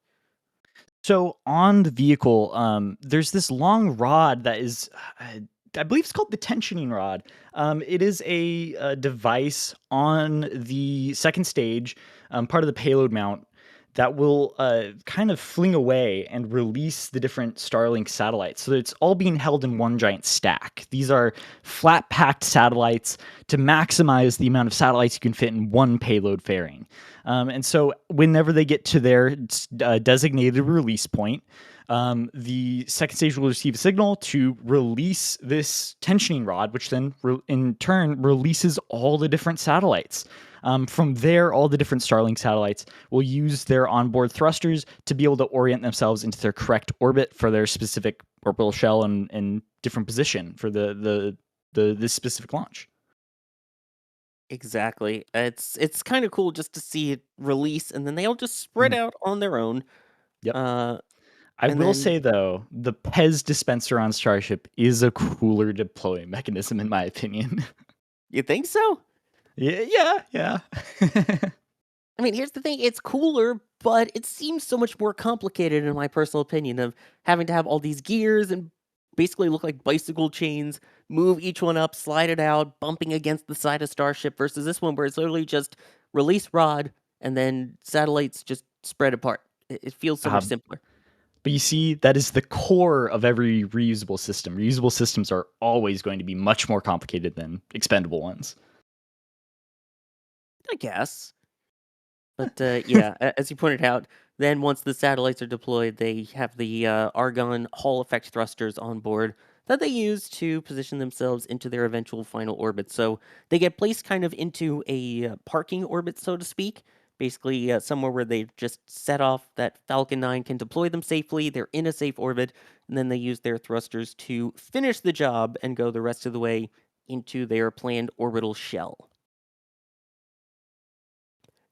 So on the vehicle, there's this long rod that is, I believe it's called the tensioning rod. It is a device on the second stage, part of the payload mount, that will kind of fling away and release the different Starlink satellites. So it's all being held in one giant stack. These are flat-packed satellites to maximize the amount of satellites you can fit in one payload fairing. And so whenever they get to their designated release point, the second stage will receive a signal to release this tensioning rod, which then in turn releases all the different satellites. From there, all the different Starlink satellites will use their onboard thrusters to be able to orient themselves into their correct orbit for their specific orbital shell and different position for this specific launch. Exactly. It's kind of cool just to see it release, and then they all just spread out on their own. Yep. I will say, though, the Pez dispenser on Starship is a cooler deploy mechanism, in my opinion. You think so? Yeah. I mean, here's the thing. It's cooler, but it seems so much more complicated, in my personal opinion, of having to have all these gears and basically look like bicycle chains, move each one up, slide it out, bumping against the side of Starship, versus this one where it's literally just release rod and then satellites just spread apart. It feels so much simpler. But you see, that is the core of every reusable system. Reusable systems are always going to be much more complicated than expendable ones. I guess. But yeah, as you pointed out, then once the satellites are deployed, they have the Argon Hall effect thrusters on board that they use to position themselves into their eventual final orbit. So they get placed kind of into a parking orbit, so to speak. Basically, somewhere where they just set off that Falcon 9 can deploy them safely. They're in a safe orbit, and then they use their thrusters to finish the job and go the rest of the way into their planned orbital shell.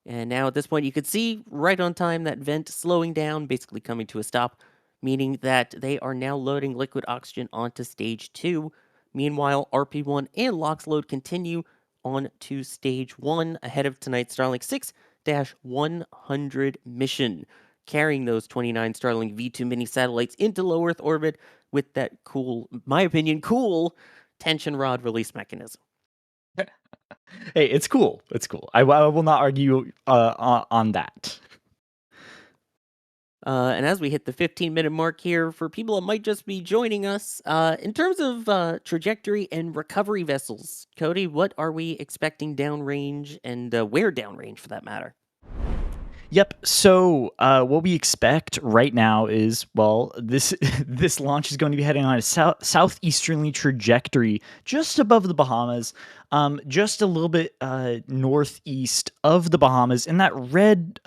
And now at this point, you could see right on time that vent slowing down, basically coming to a stop, meaning that they are now loading liquid oxygen onto stage 2. Meanwhile, RP1 and LOX load continue on to stage 1 ahead of tonight's Starlink 6-100 mission, carrying those 29 Starlink V2 mini satellites into low Earth orbit with that cool, my opinion, cool tension rod release mechanism. Hey, it's cool. It's cool. I will not argue on that. And as we hit the 15-minute mark here, for people that might just be joining us, in terms of trajectory and recovery vessels, Cody, what are we expecting downrange and where downrange for that matter? Yep. So what we expect right now is, well, this this launch is going to be heading on a southeasterly trajectory just above the Bahamas, just a little bit northeast of the Bahamas, in that red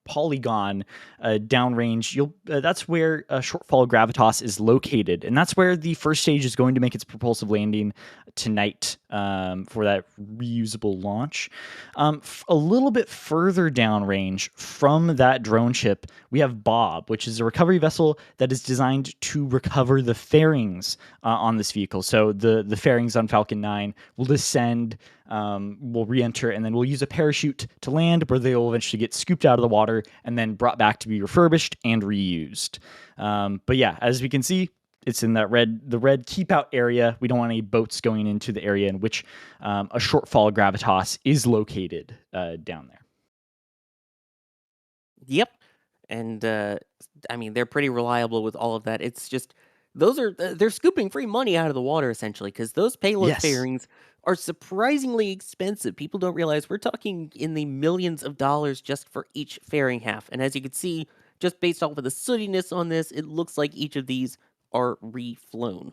polygon downrange. That's where shortfall gravitas is located, and that's where the first stage is going to make its propulsive landing tonight for that reusable launch. A little bit further downrange from that drone ship, we have Bob, which is a recovery vessel that is designed to recover the fairings on this vehicle. So the fairings on Falcon 9 will descend, will re-enter, and then we'll use a parachute to land, where they will eventually get scooped out of the water and then brought back to be refurbished and reused. But yeah, as we can see, it's in that the red keep out area. We don't want any boats going into the area in which a shortfall gravitas is located down there. Yep. And I mean, they're pretty reliable with all of that. It's just, they're scooping free money out of the water essentially, because those payload fairings are surprisingly expensive. People don't realize we're talking in the millions of dollars just for each fairing half. And as you can see, just based off of the sootiness on this, it looks like each of these are reflown.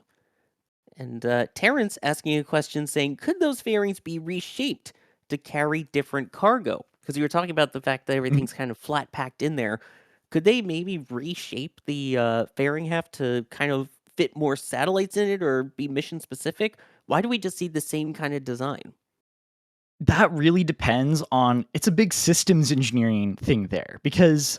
And Terrence asking a question saying, could those fairings be reshaped to carry different cargo? Because you were talking about the fact that everything's kind of flat packed in there. Could they maybe reshape the fairing half to kind of fit more satellites in it or be mission specific? Why do we just see the same kind of design? That really depends on, it's a big systems engineering thing there, because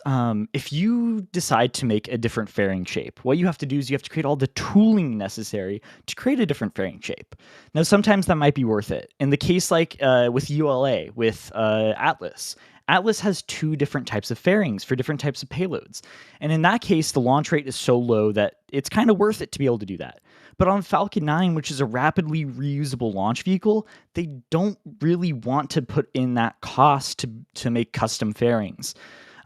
if you decide to make a different fairing shape, what you have to do is you have to create all the tooling necessary to create a different fairing shape. Now, sometimes that might be worth it. In the case like with ULA, with Atlas, Atlas has 2 different types of fairings for different types of payloads. And in that case, the launch rate is so low that it's kind of worth it to be able to do that. But on Falcon 9, which is a rapidly reusable launch vehicle, they don't really want to put in that cost to make custom fairings.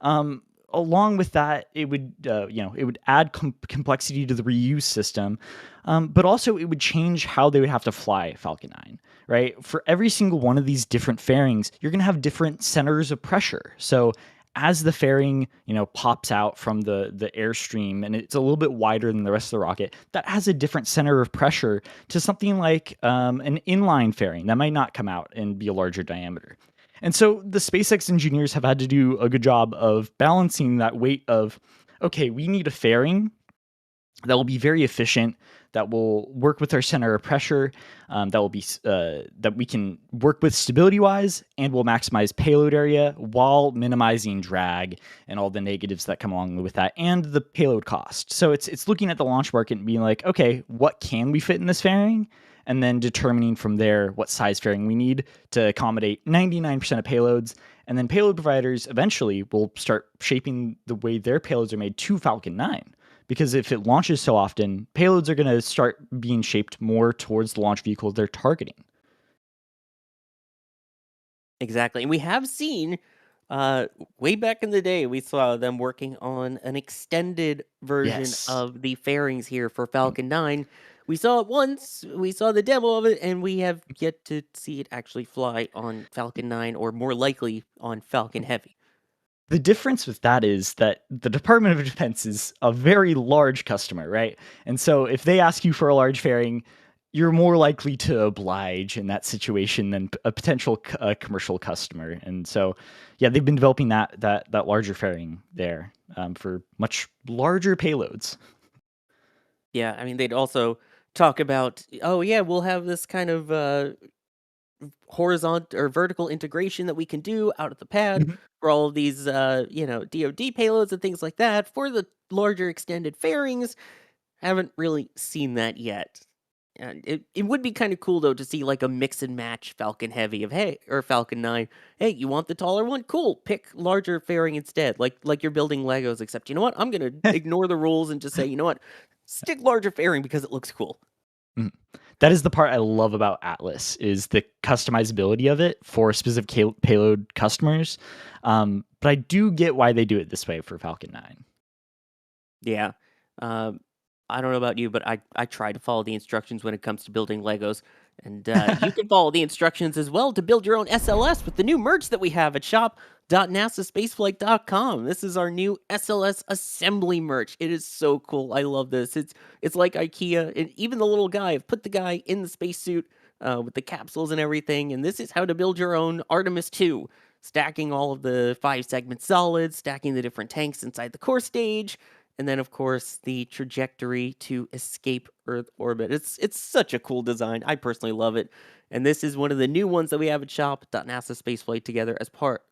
Along with that, it would it would add complexity to the reuse system, but also it would change how they would have to fly Falcon 9. Right? For every single one of these different fairings, you're going to have different centers of pressure. So as the fairing, pops out from the airstream and it's a little bit wider than the rest of the rocket, that has a different center of pressure to something like an inline fairing that might not come out and be a larger diameter. And so the SpaceX engineers have had to do a good job of balancing that weight of, okay, we need a fairing that will be very efficient, that will work with our center of pressure, that will be that we can work with stability-wise, and will maximize payload area while minimizing drag and all the negatives that come along with that, and the payload cost. So it's looking at the launch market and being like, okay, what can we fit in this fairing? And then determining from there what size fairing we need to accommodate 99% of payloads. And then payload providers eventually will start shaping the way their payloads are made to Falcon 9. Because if it launches so often, payloads are going to start being shaped more towards the launch vehicle they're targeting. Exactly. And we have seen, way back in the day, we saw them working on an extended version of the fairings here for Falcon 9. We saw it once, we saw the demo of it, and we have yet to see it actually fly on Falcon 9, or more likely on Falcon Heavy. The difference with that is that the Department of Defense is a very large customer, right? And so if they ask you for a large fairing, you're more likely to oblige in that situation than a potential commercial customer. And so, yeah, they've been developing that larger fairing there for much larger payloads. Yeah, I mean, they'd also talk about, oh yeah, we'll have this kind of horizontal or vertical integration that we can do out of the pad Mhm. for all of these, DoD payloads and things like that. For the larger extended fairings, haven't really seen that yet. And it would be kind of cool though to see like a mix and match Falcon Heavy of hey or Falcon 9. Hey, you want the taller one? Cool. Pick larger fairing instead. Like you're building Legos, except you know what? I'm gonna ignore the rules and just say, you know what? Stick larger fairing because it looks cool. Mhm. That is the part I love about Atlas is the customizability of it for specific payload customers. But I do get why they do it this way for Falcon 9. Yeah. Um, I don't know about you, but I try to follow the instructions when it comes to building Legos. And you can follow the instructions as well to build your own SLS with the new merch that we have at shop.nasaspaceflight.com. This is our new SLS assembly merch. It is so cool. I love this. It's like IKEA, and even the little guy. I've put the guy in the spacesuit with the capsules and everything. And this is how to build your own Artemis 2. Stacking all of the 5-segment solids, stacking the different tanks inside the core stage, and then of course the trajectory to escape Earth orbit. It's such a cool design. I personally love it. And this is one of the new ones that we have at shop.nasaspaceflight together as part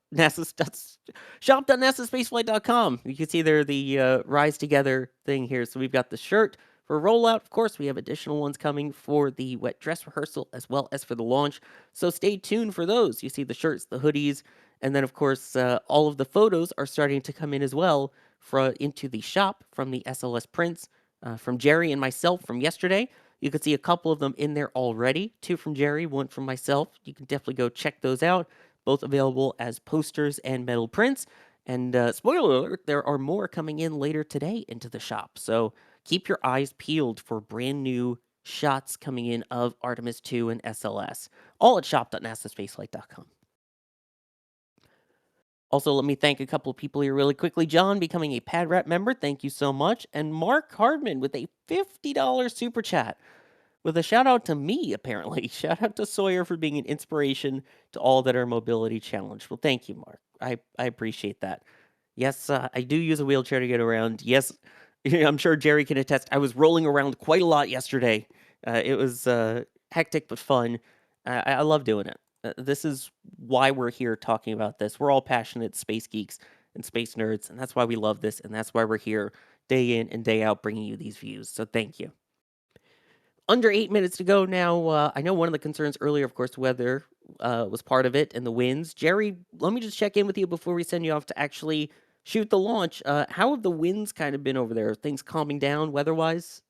shop.nasaspaceflight.com. You can see there the rise together thing here. So we've got the shirt for rollout. Of course, we have additional ones coming for the wet dress rehearsal as well as for the launch. So stay tuned for those. You see the shirts, the hoodies, and then of course all of the photos are starting to come in as well into the shop from the SLS prints from Jerry and myself from yesterday. You can see a couple of them in there already. 2 from Jerry, 1 from myself. You can definitely go check those out. Both available as posters and metal prints. And spoiler alert, there are more coming in later today into the shop. So keep your eyes peeled for brand new shots coming in of Artemis 2 and SLS. All at shop.nasaspaceflight.com. Also, let me thank a couple of people here really quickly. John becoming a Pad Rep member, thank you so much. And Mark Hardman with a $50 super chat with a shout out to me, apparently. Shout out to Sawyer for being an inspiration to all that are mobility challenged. Well, thank you, Mark. I appreciate that. Yes, I do use a wheelchair to get around. Yes, I'm sure Jerry can attest. I was rolling around quite a lot yesterday. It was hectic but fun. I love doing it. This is why we're here talking about this. We're all passionate space geeks and space nerds, and that's why we love this, and that's why we're here day in and day out bringing you these views. So thank you. Under 8 minutes to go now. I know one of the concerns earlier, of course, weather was part of it and the winds. Jerry, let me just check in with you before we send you off to actually shoot the launch. How have the winds kind of been over there? Are things calming down weather-wise?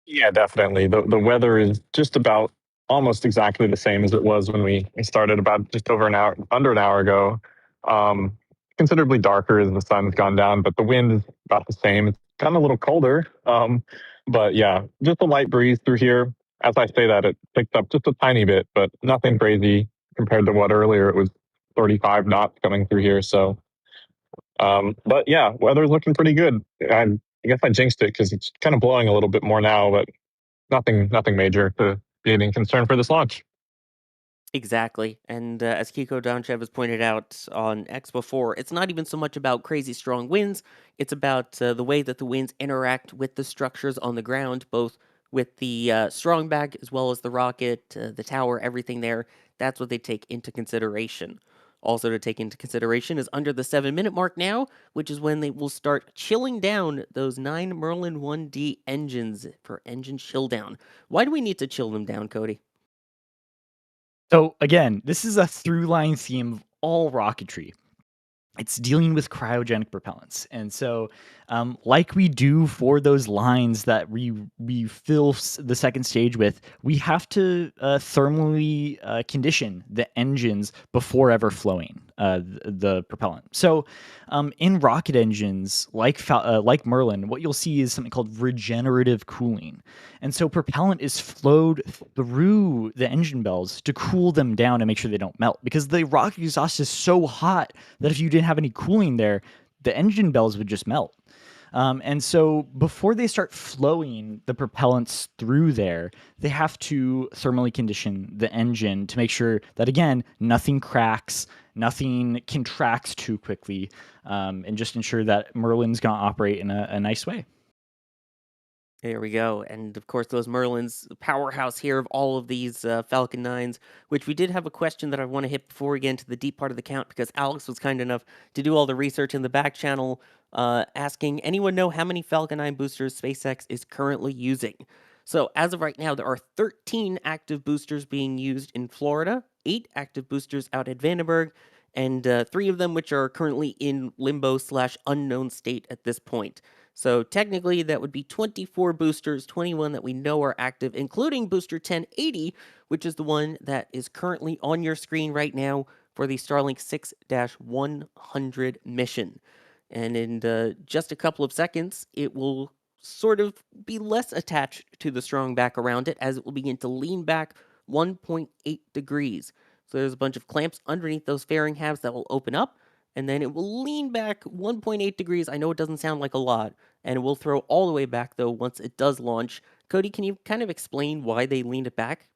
Yeah, definitely. The weather is just about almost exactly the same as it was when we started about just over an hour, under an hour ago. Um, Considerably darker as the sun's gone down, but the wind is about the same. It's gotten a little colder. But yeah, just a light breeze through here. As I say that, it picked up just a tiny bit, but nothing crazy compared to what earlier it was 35 knots coming through here. So, but yeah, weather's looking pretty good. I guess I jinxed it because it's kind of blowing a little bit more now, but nothing major to be any concern for this launch. Exactly. And as Kiko Donchev has pointed out on X before, it's not even so much about crazy strong winds. It's about the way that the winds interact with the structures on the ground, both with the strong bag as well as the rocket, the tower, everything there. That's what they take into consideration. Also to take into consideration is under the 7-minute mark now, which is when they will start chilling down those 9 Merlin 1D engines for engine chill down. Why do we need to chill them down, Cody? So again, this is a through line theme of all rocketry. It's dealing with cryogenic propellants. And so, like we do for those lines that we fill the second stage with, we have to thermally condition the engines before ever flowing the propellant. So, in rocket engines like Merlin, what you'll see is something called regenerative cooling. And so propellant is flowed through the engine bells to cool them down and make sure they don't melt, because the rocket exhaust is so hot that if you didn't have any cooling there, the engine bells would just melt. And so before they start flowing the propellants through there, they have to thermally condition the engine to make sure that, again, nothing cracks, nothing contracts too quickly, and just ensure that Merlin's going to operate in a nice way. There we go. And of course, those Merlins, the powerhouse here of all of these Falcon 9s, which we did have a question that I want to hit before we get into the deep part of the count, because Alex was kind enough to do all the research in the back channel, asking, anyone know how many Falcon 9 boosters SpaceX is currently using? So as of right now, there are 13 active boosters being used in Florida, 8 active boosters out at Vandenberg, and 3 of them which are currently in limbo/unknown state at this point. So technically, that would be 24 boosters, 21 that we know are active, including booster 1080, which is the one that is currently on your screen right now for the Starlink 6-100 mission. And in just a couple of seconds, it will sort of be less attached to the strong back around it, as it will begin to lean back 1.8 degrees. So there's a bunch of clamps underneath those fairing halves that will open up, and then it will lean back 1.8 degrees. I know it doesn't sound like a lot, and it will throw all the way back, though, once it does launch. Cody, can you kind of explain why they leaned it back?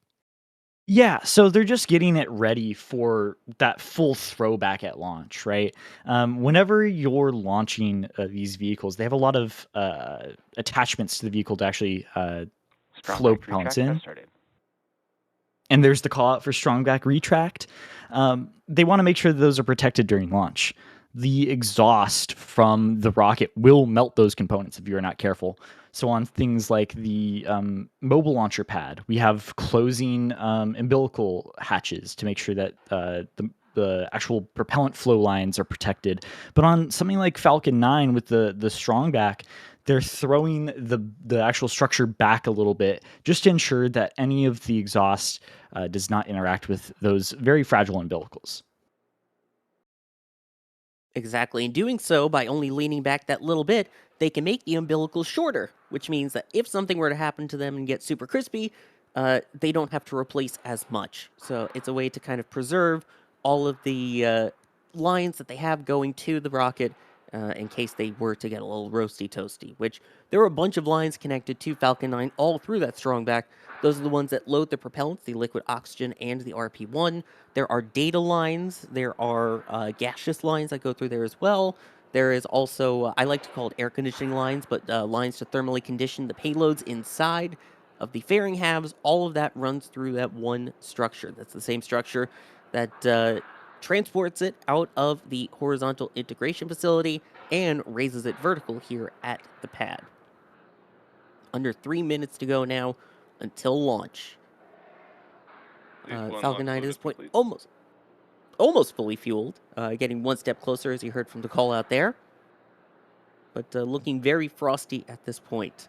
Yeah, so they're just getting it ready for that full throwback at launch, right? Whenever you're launching these vehicles, they have a lot of attachments to the vehicle to actually flow propellants in. And there's the call out for strong back retract. They want to make sure that those are protected during launch. The exhaust from the rocket will melt those components if you're not careful. So on things like the mobile launcher pad, we have closing umbilical hatches to make sure that the actual propellant flow lines are protected. But on something like Falcon 9 with the strong back, they're throwing the actual structure back a little bit just to ensure that any of the exhaust does not interact with those very fragile umbilicals. Exactly. In doing so, by only leaning back that little bit, they can make the umbilicals shorter, which means that if something were to happen to them and get super crispy, they don't have to replace as much. So it's a way to kind of preserve all of the lines that they have going to the rocket in case they were to get a little roasty toasty, which there are a bunch of lines connected to Falcon 9 all through that strong back. Those are the ones that load the propellants, the liquid oxygen and the RP-1. There are data lines. There are gaseous lines that go through there as well. There is also, I like to call it air conditioning lines, but lines to thermally condition the payloads inside of the fairing halves. All of that runs through that one structure. That's the same structure that transports it out of the horizontal integration facility and raises it vertical here at the pad. Under 3 minutes to go now until launch. Falcon 9 at this point almost fully fueled, getting one step closer as you heard from the call out there, but looking very frosty at this point.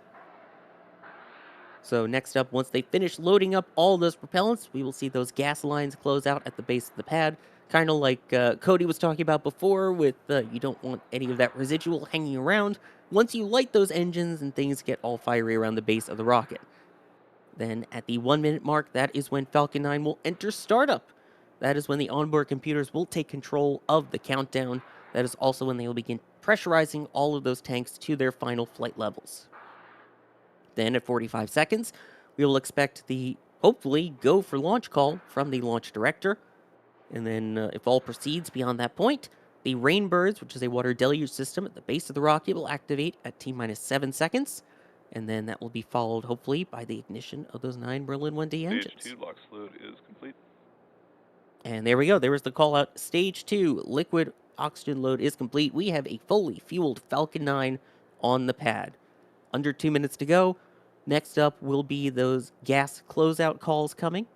So next up, once they finish loading up all those propellants, we will see those gas lines close out at the base of the pad, kind of like Cody was talking about before with you don't want any of that residual hanging around once you light those engines and things get all fiery around the base of the rocket. Then at the 1 minute mark, that is when Falcon 9 will enter startup. That is when the onboard computers will take control of the countdown. That is also when they will begin pressurizing all of those tanks to their final flight levels. Then at 45 seconds, we will expect the, hopefully, go for launch call from the launch director. And then if all proceeds beyond that point, the Rainbirds, which is a water deluge system at the base of the rocket, will activate at T-minus 7 seconds. And then that will be followed, hopefully, by the ignition of those 9 Merlin 1D engines. Stage 2 LOX load is complete. And there we go. There was the call out. Stage 2 liquid oxygen load is complete. We have a fully fueled Falcon 9 on the pad. Under 2 minutes to go. Next up will be those gas closeout calls coming.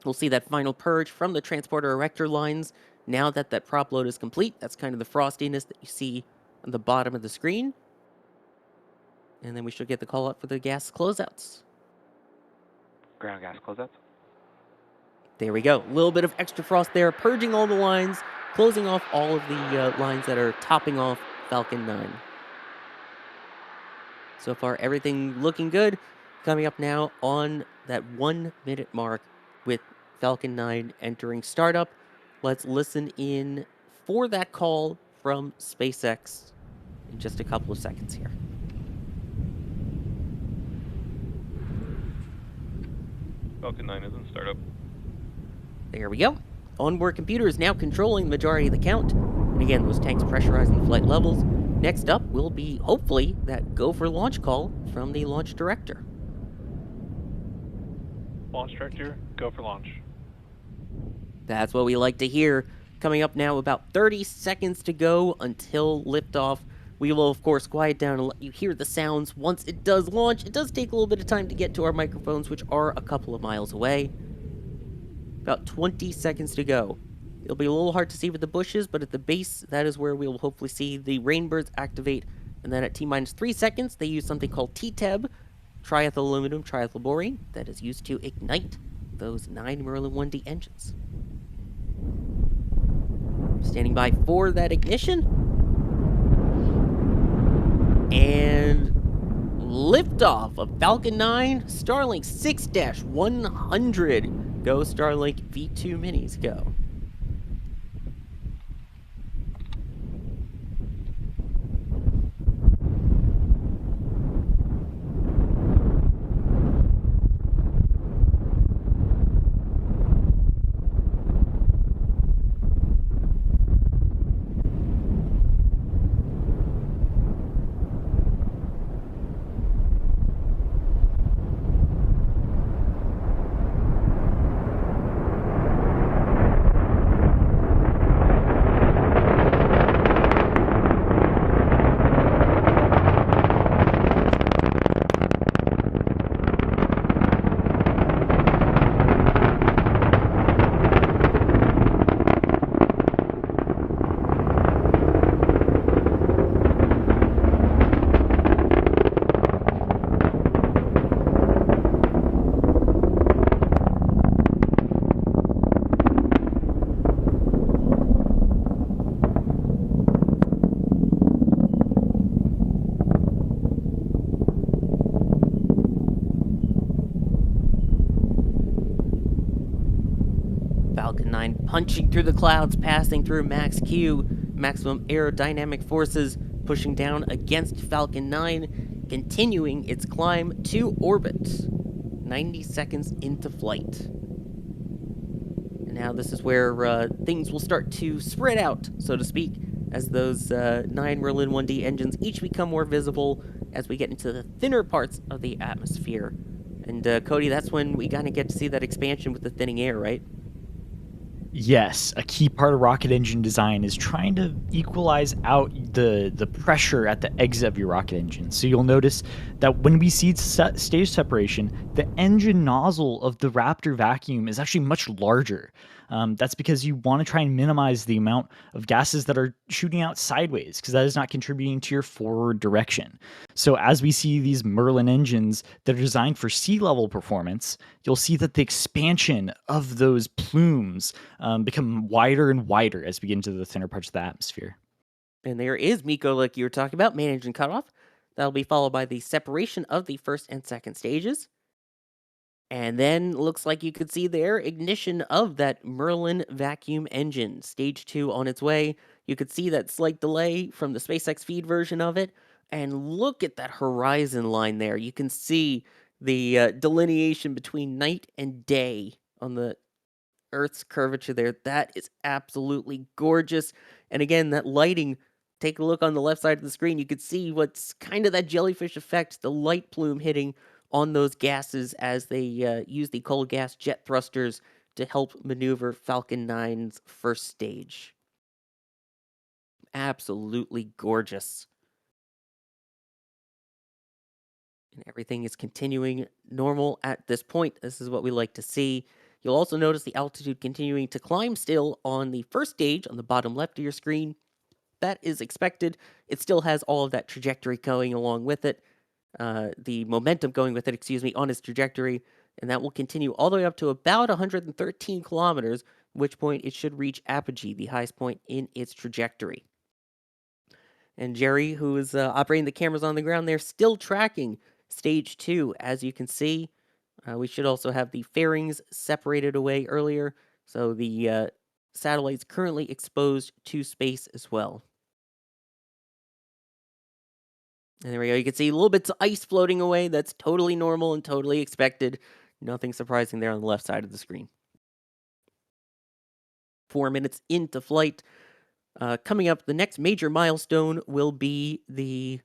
We'll see that final purge from the transporter erector lines. Now that that prop load is complete, that's kind of the frostiness that you see on the bottom of the screen. And then we should get the call out for the gas closeouts. Ground gas closeouts. There we go. A little bit of extra frost there, purging all the lines, closing off all of the lines that are topping off Falcon 9. So far, everything looking good. Coming up now on that 1 minute mark with Falcon 9 entering startup. Let's listen in for that call from SpaceX in just a couple of seconds here. Falcon 9 is in startup. There we go. Onboard computer is now controlling the majority of the count. And again, those tanks pressurizing the flight levels. next up will be, hopefully, that go for launch call from the launch director. Launch director, go for launch. That's what we like to hear. Coming up now, about 30 seconds to go until liftoff. We will, of course, quiet down and let you hear the sounds once it does launch. It does take a little bit of time to get to our microphones, which are a couple of miles away. About 20 seconds to go. It'll be a little hard to see with the bushes, but at the base, that is where we will hopefully see the rainbirds activate. And then at T-minus 3 seconds, they use something called TTEB, triethyl aluminum triethylborane, that is used to ignite those 9 Merlin 1D engines. Standing by for that ignition. And liftoff of Falcon 9, Starlink 6-100. Go Starlink V2 minis, go. Falcon 9 punching through the clouds, passing through max Q, maximum aerodynamic forces, pushing down against Falcon 9, continuing its climb to orbit. 90 seconds into flight. And now this is where things will start to spread out, so to speak, as those 9 Merlin 1D engines each become more visible as we get into the thinner parts of the atmosphere. And Cody, that's when we kind of get to see that expansion with the thinning air, right? Yes, a key part of rocket engine design is trying to equalize out the pressure at the exit of your rocket engine. So you'll notice that when we see stage separation, the engine nozzle of the Raptor vacuum is actually much larger. That's because you want to try and minimize the amount of gases that are shooting out sideways, because that is not contributing to your forward direction. So as we see these Merlin engines that are designed for sea level performance, you'll see that the expansion of those plumes become wider and wider as we get into the thinner parts of the atmosphere. And there is Miko, like you were talking about, main engine cutoff. That'll be followed by the separation of the first and second stages. And then looks like you could see there ignition of that Merlin vacuum engine. Stage 2 on its way. You could see that slight delay from the SpaceX feed version of it. And look at that horizon line there. You can see the delineation between night and day on the Earth's curvature there. That is absolutely gorgeous. And again, that lighting, take a look on the left side of the screen. You could see what's kind of that jellyfish effect, the light plume hitting on those gases as they use the cold gas jet thrusters to help maneuver Falcon 9's first stage. Absolutely gorgeous. And everything is continuing normal at this point. This is what we like to see. You'll also notice the altitude continuing to climb still on the first stage on the bottom left of your screen. That is expected. It still has all of that trajectory going along with it. The momentum going with it, on its trajectory, and that will continue all the way up to about 113 kilometers, at which point it should reach apogee, the highest point in its trajectory. And Jerry, who is operating the cameras on the ground there, still tracking stage 2, as you can see. We should also have the fairings separated away earlier, so the satellite's currently exposed to space as well. And there we go. You can see little bits of ice floating away. That's totally normal and totally expected. Nothing surprising there on the left side of the screen. 4 minutes into flight. Coming up, the next major milestone will be the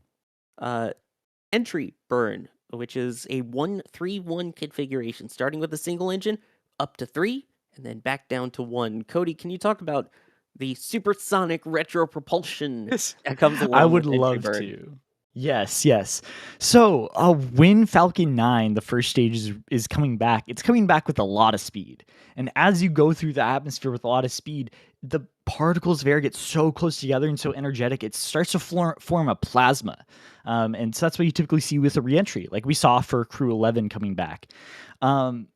entry burn, which is a 1-3-1 configuration, starting with a single engine up to 3, and then back down to 1. Cody, can you talk about the supersonic retro propulsion that comes along I would with entry love burn? to. Yes. So, when Falcon 9, the first stage, is coming back, it's coming back with a lot of speed. And as you go through the atmosphere with a lot of speed, the particles of air get so close together and so energetic, it starts to form a plasma. And so that's what you typically see with a reentry, like we saw for Crew 11 coming back.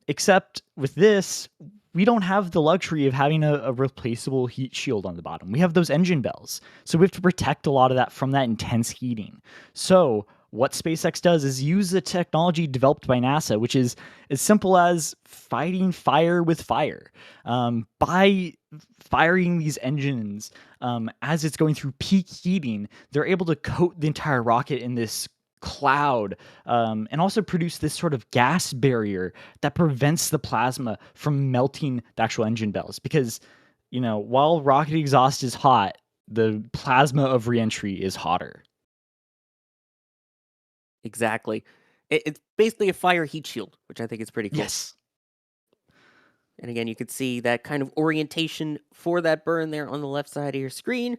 Except with this, we don't have the luxury of having a replaceable heat shield on the bottom. We have those engine bells. So we have to protect a lot of that from that intense heating. So what SpaceX does is use the technology developed by NASA, which is as simple as fighting fire with fire. By firing these engines as it's going through peak heating, they're able to coat the entire rocket in this cloud and also produce this sort of gas barrier that prevents the plasma from melting the actual engine bells. Because, while rocket exhaust is hot, the plasma of reentry is hotter. Exactly. It's basically a fire heat shield, which I think is pretty cool. Yes. And again, you can see that kind of orientation for that burn there on the left side of your screen.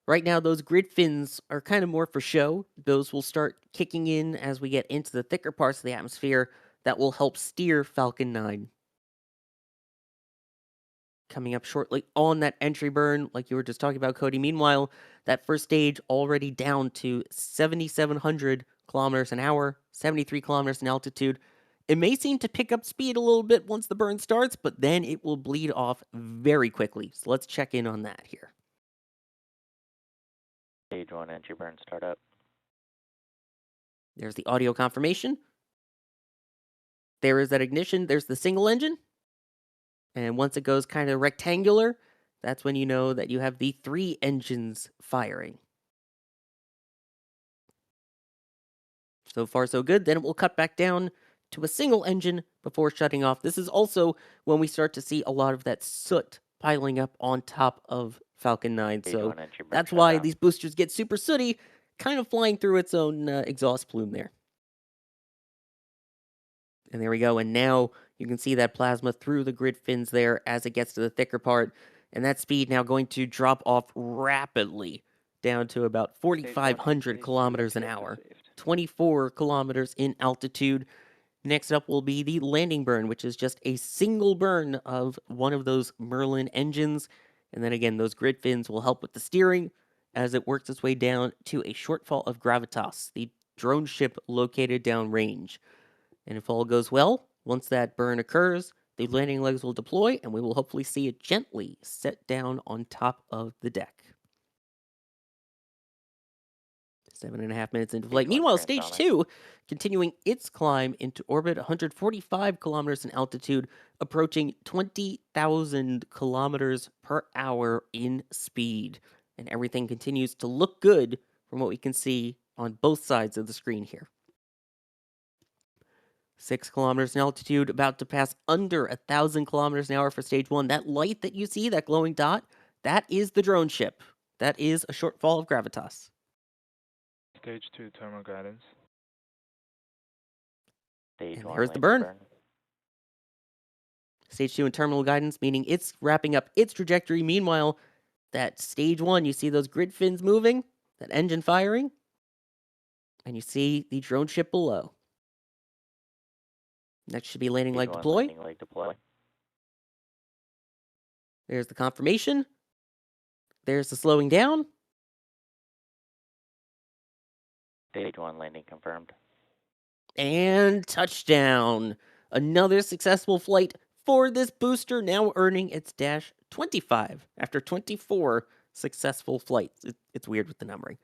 Right now, those grid fins are kind of more for show. Those will start kicking in as we get into the thicker parts of the atmosphere that will help steer Falcon 9. Coming up shortly on that entry burn, like you were just talking about, Cody. Meanwhile, that first stage already down to 7,700 kilometers an hour, 73 kilometers in altitude. It may seem to pick up speed a little bit once the burn starts, but then it will bleed off very quickly. So let's check in on that here. Stage 1 entry burn startup. There's the audio confirmation. There is that ignition. There's the single engine. And once it goes kind of rectangular, that's when you know that you have the 3 engines firing. So far, so good. Then it will cut back down to a single engine before shutting off. This is also when we start to see a lot of that soot piling up on top of Falcon 9. So that's why these boosters get super sooty, kind of flying through its own exhaust plume there. And there we go. And now you can see that plasma through the grid fins there as it gets to the thicker part. And that speed now going to drop off rapidly down to about 4,500 kilometers an hour, 24 kilometers in altitude. Next up will be the landing burn, which is just a single burn of one of those Merlin engines. And then again, those grid fins will help with the steering as it works its way down to a shortfall of gravitas, the drone ship located downrange. And if all goes well, once that burn occurs, the landing legs will deploy, and we will hopefully see it gently set down on top of the deck. 7.5 minutes into flight. Meanwhile, Stage 2, continuing its climb into orbit, 145 kilometers in altitude, approaching 20,000 kilometers per hour in speed. And everything continues to look good from what we can see on both sides of the screen here. 6 kilometers in altitude, about to pass under 1,000 kilometers an hour for Stage 1. That light that you see, that glowing dot, that is the drone ship. That is a shortfall of gravitas. Stage 2 thermal guidance. And here's the burn. Stage 2 and terminal guidance, meaning it's wrapping up its trajectory. Meanwhile, that Stage 1, you see those grid fins moving, that engine firing, and you see the drone ship below. Next should be landing leg deploy. There's the confirmation. There's the slowing down. Stage 1 landing confirmed. And touchdown. Another successful flight for this booster, now earning its dash 25 after 24 successful flights. It's weird with the numbering.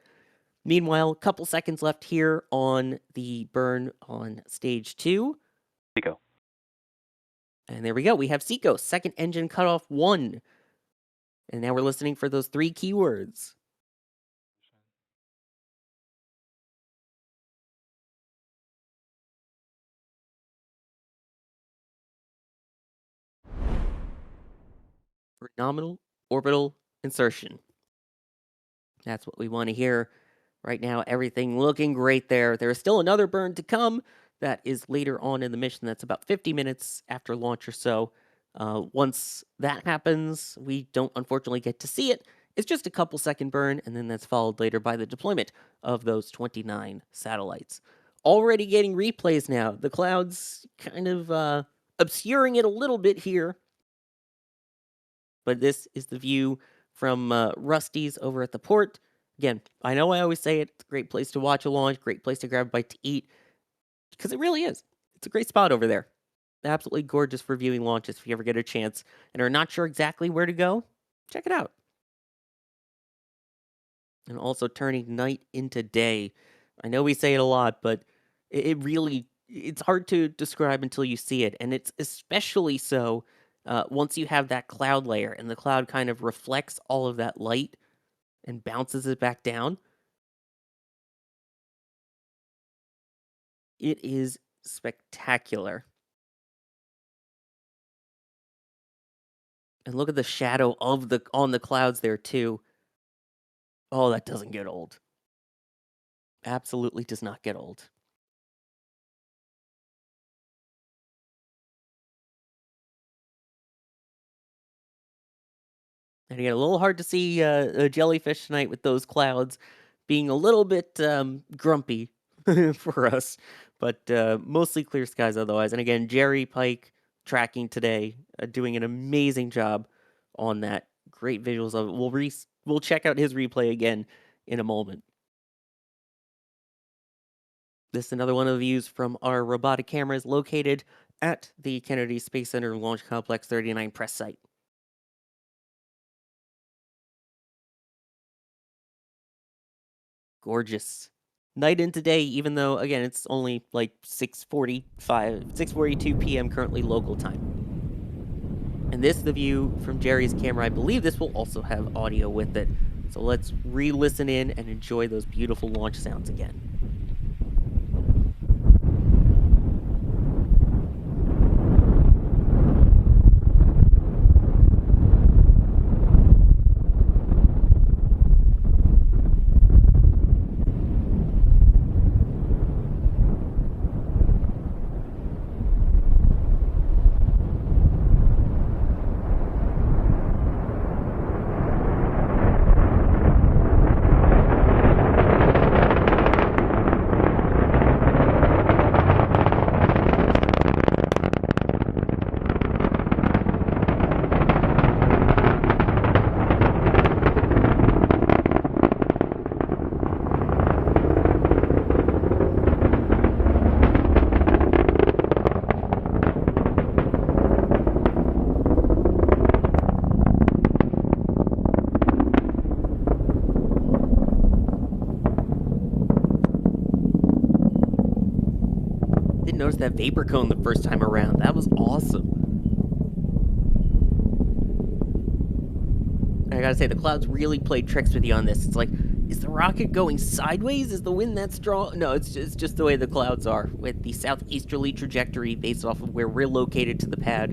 Meanwhile, a couple seconds left here on the burn on Stage 2. Seco. And there we go. We have Seco, second engine cutoff 1. And now we're listening for those 3 keywords. For nominal orbital insertion. That's what we want to hear. Right now, everything looking great there. There is still another burn to come. That is later on in the mission. That's about 50 minutes after launch or so. Once that happens, we don't unfortunately get to see it. It's just a couple second burn, and then that's followed later by the deployment of those 29 satellites. Already getting replays now. The clouds kind of obscuring it a little bit here. But this is the view from Rusty's over at the port. Again, I know I always say it. It's a great place to watch a launch, great place to grab a bite to eat, because it really is. It's a great spot over there. Absolutely gorgeous for viewing launches if you ever get a chance and are not sure exactly where to go. Check it out. And also turning night into day. I know we say it a lot, but it really, it's hard to describe until you see it. And it's especially so once you have that cloud layer and the cloud kind of reflects all of that light and bounces it back down. It is spectacular. And look at the shadow of on the clouds there too. Oh, that doesn't get old. Absolutely does not get old. And again, a little hard to see a jellyfish tonight with those clouds being a little bit grumpy for us, but mostly clear skies otherwise. And again, Jerry Pike tracking today, doing an amazing job on that. Great visuals of it. We'll check out his replay again in a moment. This is another one of the views from our robotic cameras located at the Kennedy Space Center Launch Complex 39 press site. Gorgeous. Night into day, even though, again, it's only like 6:42 p.m. currently local time. And this is the view from Jerry's camera. I believe this will also have audio with it. So let's re-listen in and enjoy those beautiful launch sounds again. Noticed that vapor cone the first time around. That was awesome. I gotta say, the clouds really played tricks with you on this. It's like, is the rocket going sideways? Is the wind that strong? No, it's just the way the clouds are, with the southeasterly trajectory based off of where we're located to the pad,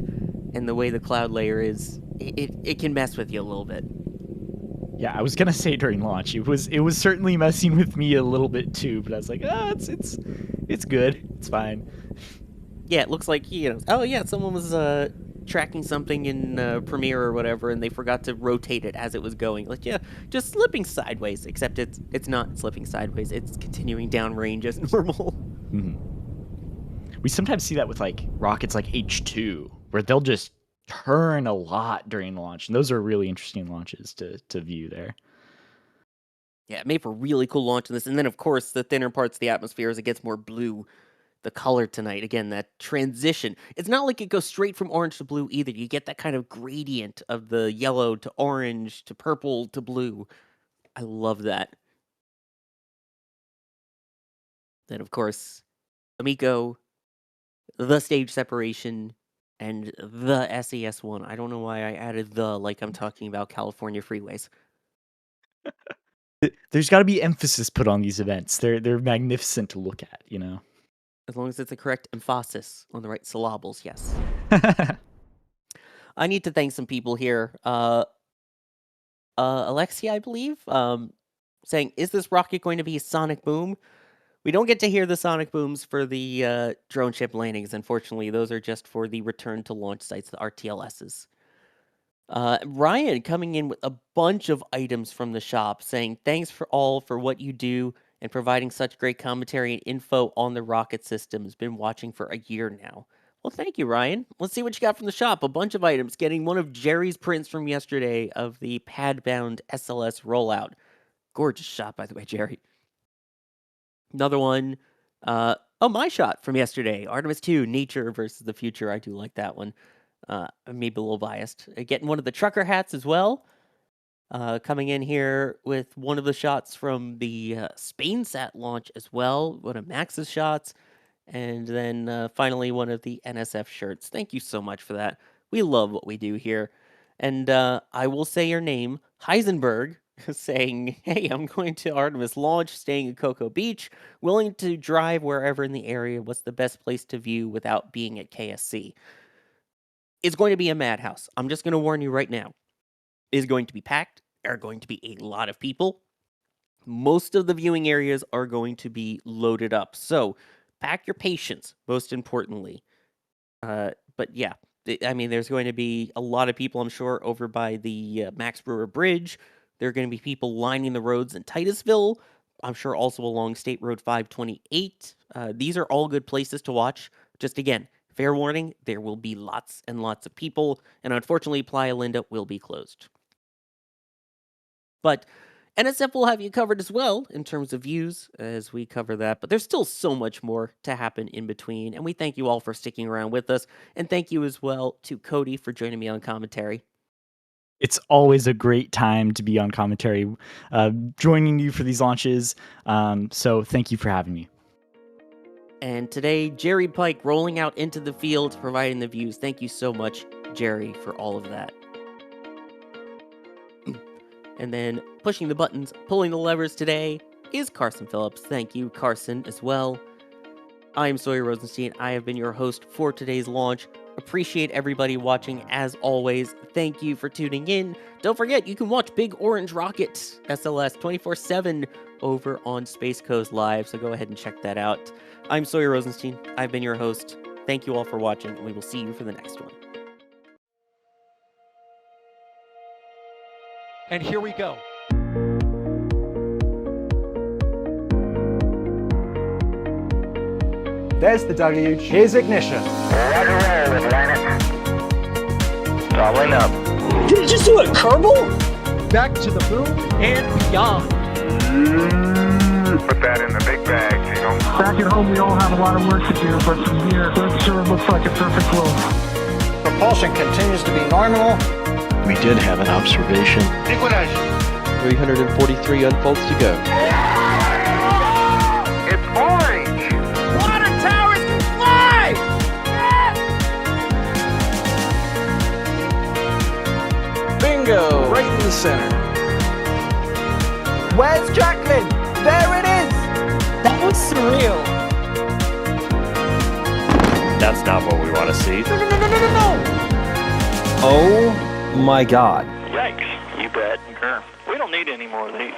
and the way the cloud layer is. It can mess with you a little bit. Yeah, I was gonna say during launch, it was certainly messing with me a little bit too, but I was like, it's good, it's fine. Yeah, it looks like, oh yeah, someone was tracking something in Premiere or whatever, and they forgot to rotate it as it was going. Like, yeah, just slipping sideways, except it's not slipping sideways, it's continuing downrange as normal. Mm-hmm. We sometimes see that with like rockets like H2, where they'll just turn a lot during launch, and those are really interesting launches to view there. Yeah, it made for really cool launch in this, and then of course the thinner parts of the atmosphere as it gets more blue. The color tonight, again, that transition. It's not like it goes straight from orange to blue either. You get that kind of gradient of the yellow to orange to purple to blue. I love that. Then, of course, Amico, the stage separation, and the SES-1. I don't know why I added the like I'm talking about California freeways. There's got to be emphasis put on these events. They're magnificent to look at, As long as it's the correct emphasis on the right syllables, yes. I need to thank some people here. Alexia, I believe, saying, is this rocket going to be a sonic boom? We don't get to hear the sonic booms for the drone ship landings, unfortunately. Those are just for the return to launch sites, the RTLSs. Ryan coming in with a bunch of items from the shop, saying, thanks for what you do and providing such great commentary and info on the rocket systems. Been watching for a year now. Well, thank you, Ryan. Let's see what you got from the shop. A bunch of items. Getting one of Jerry's prints from yesterday of the pad-bound SLS rollout. Gorgeous shot, by the way, Jerry. Another one. My shot from yesterday. Artemis 2, Nature versus the Future. I do like that one. Maybe a little biased. Getting one of the trucker hats as well. Coming in here with one of the shots from the SpainSat launch as well. One of Max's shots. And then finally one of the NSF shirts. Thank you so much for that. We love what we do here. And I will say your name, Heisenberg, saying, hey, I'm going to Artemis launch, staying at Cocoa Beach, willing to drive wherever in the area. What's the best place to view without being at KSC? It's going to be a madhouse. I'm just going to warn you right now. It is going to be packed. There are going to be a lot of people. Most of the viewing areas are going to be loaded up. So pack your patience, most importantly. But yeah, I mean, there's going to be a lot of people, I'm sure, over by the Max Brewer Bridge. There are going to be people lining the roads in Titusville. I'm sure also along State Road 528. These are all good places to watch. Just again, fair warning, there will be lots and lots of people. And unfortunately, Playa Linda will be closed. But NSF will have you covered as well in terms of views as we cover that. But there's still so much more to happen in between. And we thank you all for sticking around with us. And thank you as well to Cody for joining me on commentary. It's always a great time to be on commentary, joining you for these launches. So thank you for having me. And today, Jerry Pike rolling out into the field, providing the views. Thank you so much, Jerry, for all of that. And then pushing the buttons, pulling the levers today is Carson Phillips. Thank you, Carson, as well. I am Sawyer Rosenstein. I have been your host for today's launch. Appreciate everybody watching as always. Thank you for tuning in. Don't forget, you can watch Big Orange Rocket SLS 24/7 over on Space Coast Live, so go ahead and check that out. I'm Sawyer Rosenstein. I've been your host. Thank you all for watching, and we will see you for the next one. And here we go. There's the deluge. Here's ignition. Doubling up. Did it just do a Kerbal? Back to the moon and beyond. Put that in the big bag, you know. Back at home, we all have a lot of work to do, but from here, it sure looks like a perfect world. Propulsion continues to be normal. We did have an observation. 343 unfolds to go. It's orange. Water towers can fly! Bingo! Right in the center. Where's Jacqueline? There it is! That was surreal. That's not what we want to see. No! Oh my God. Yikes. You bet. We don't need any more of these.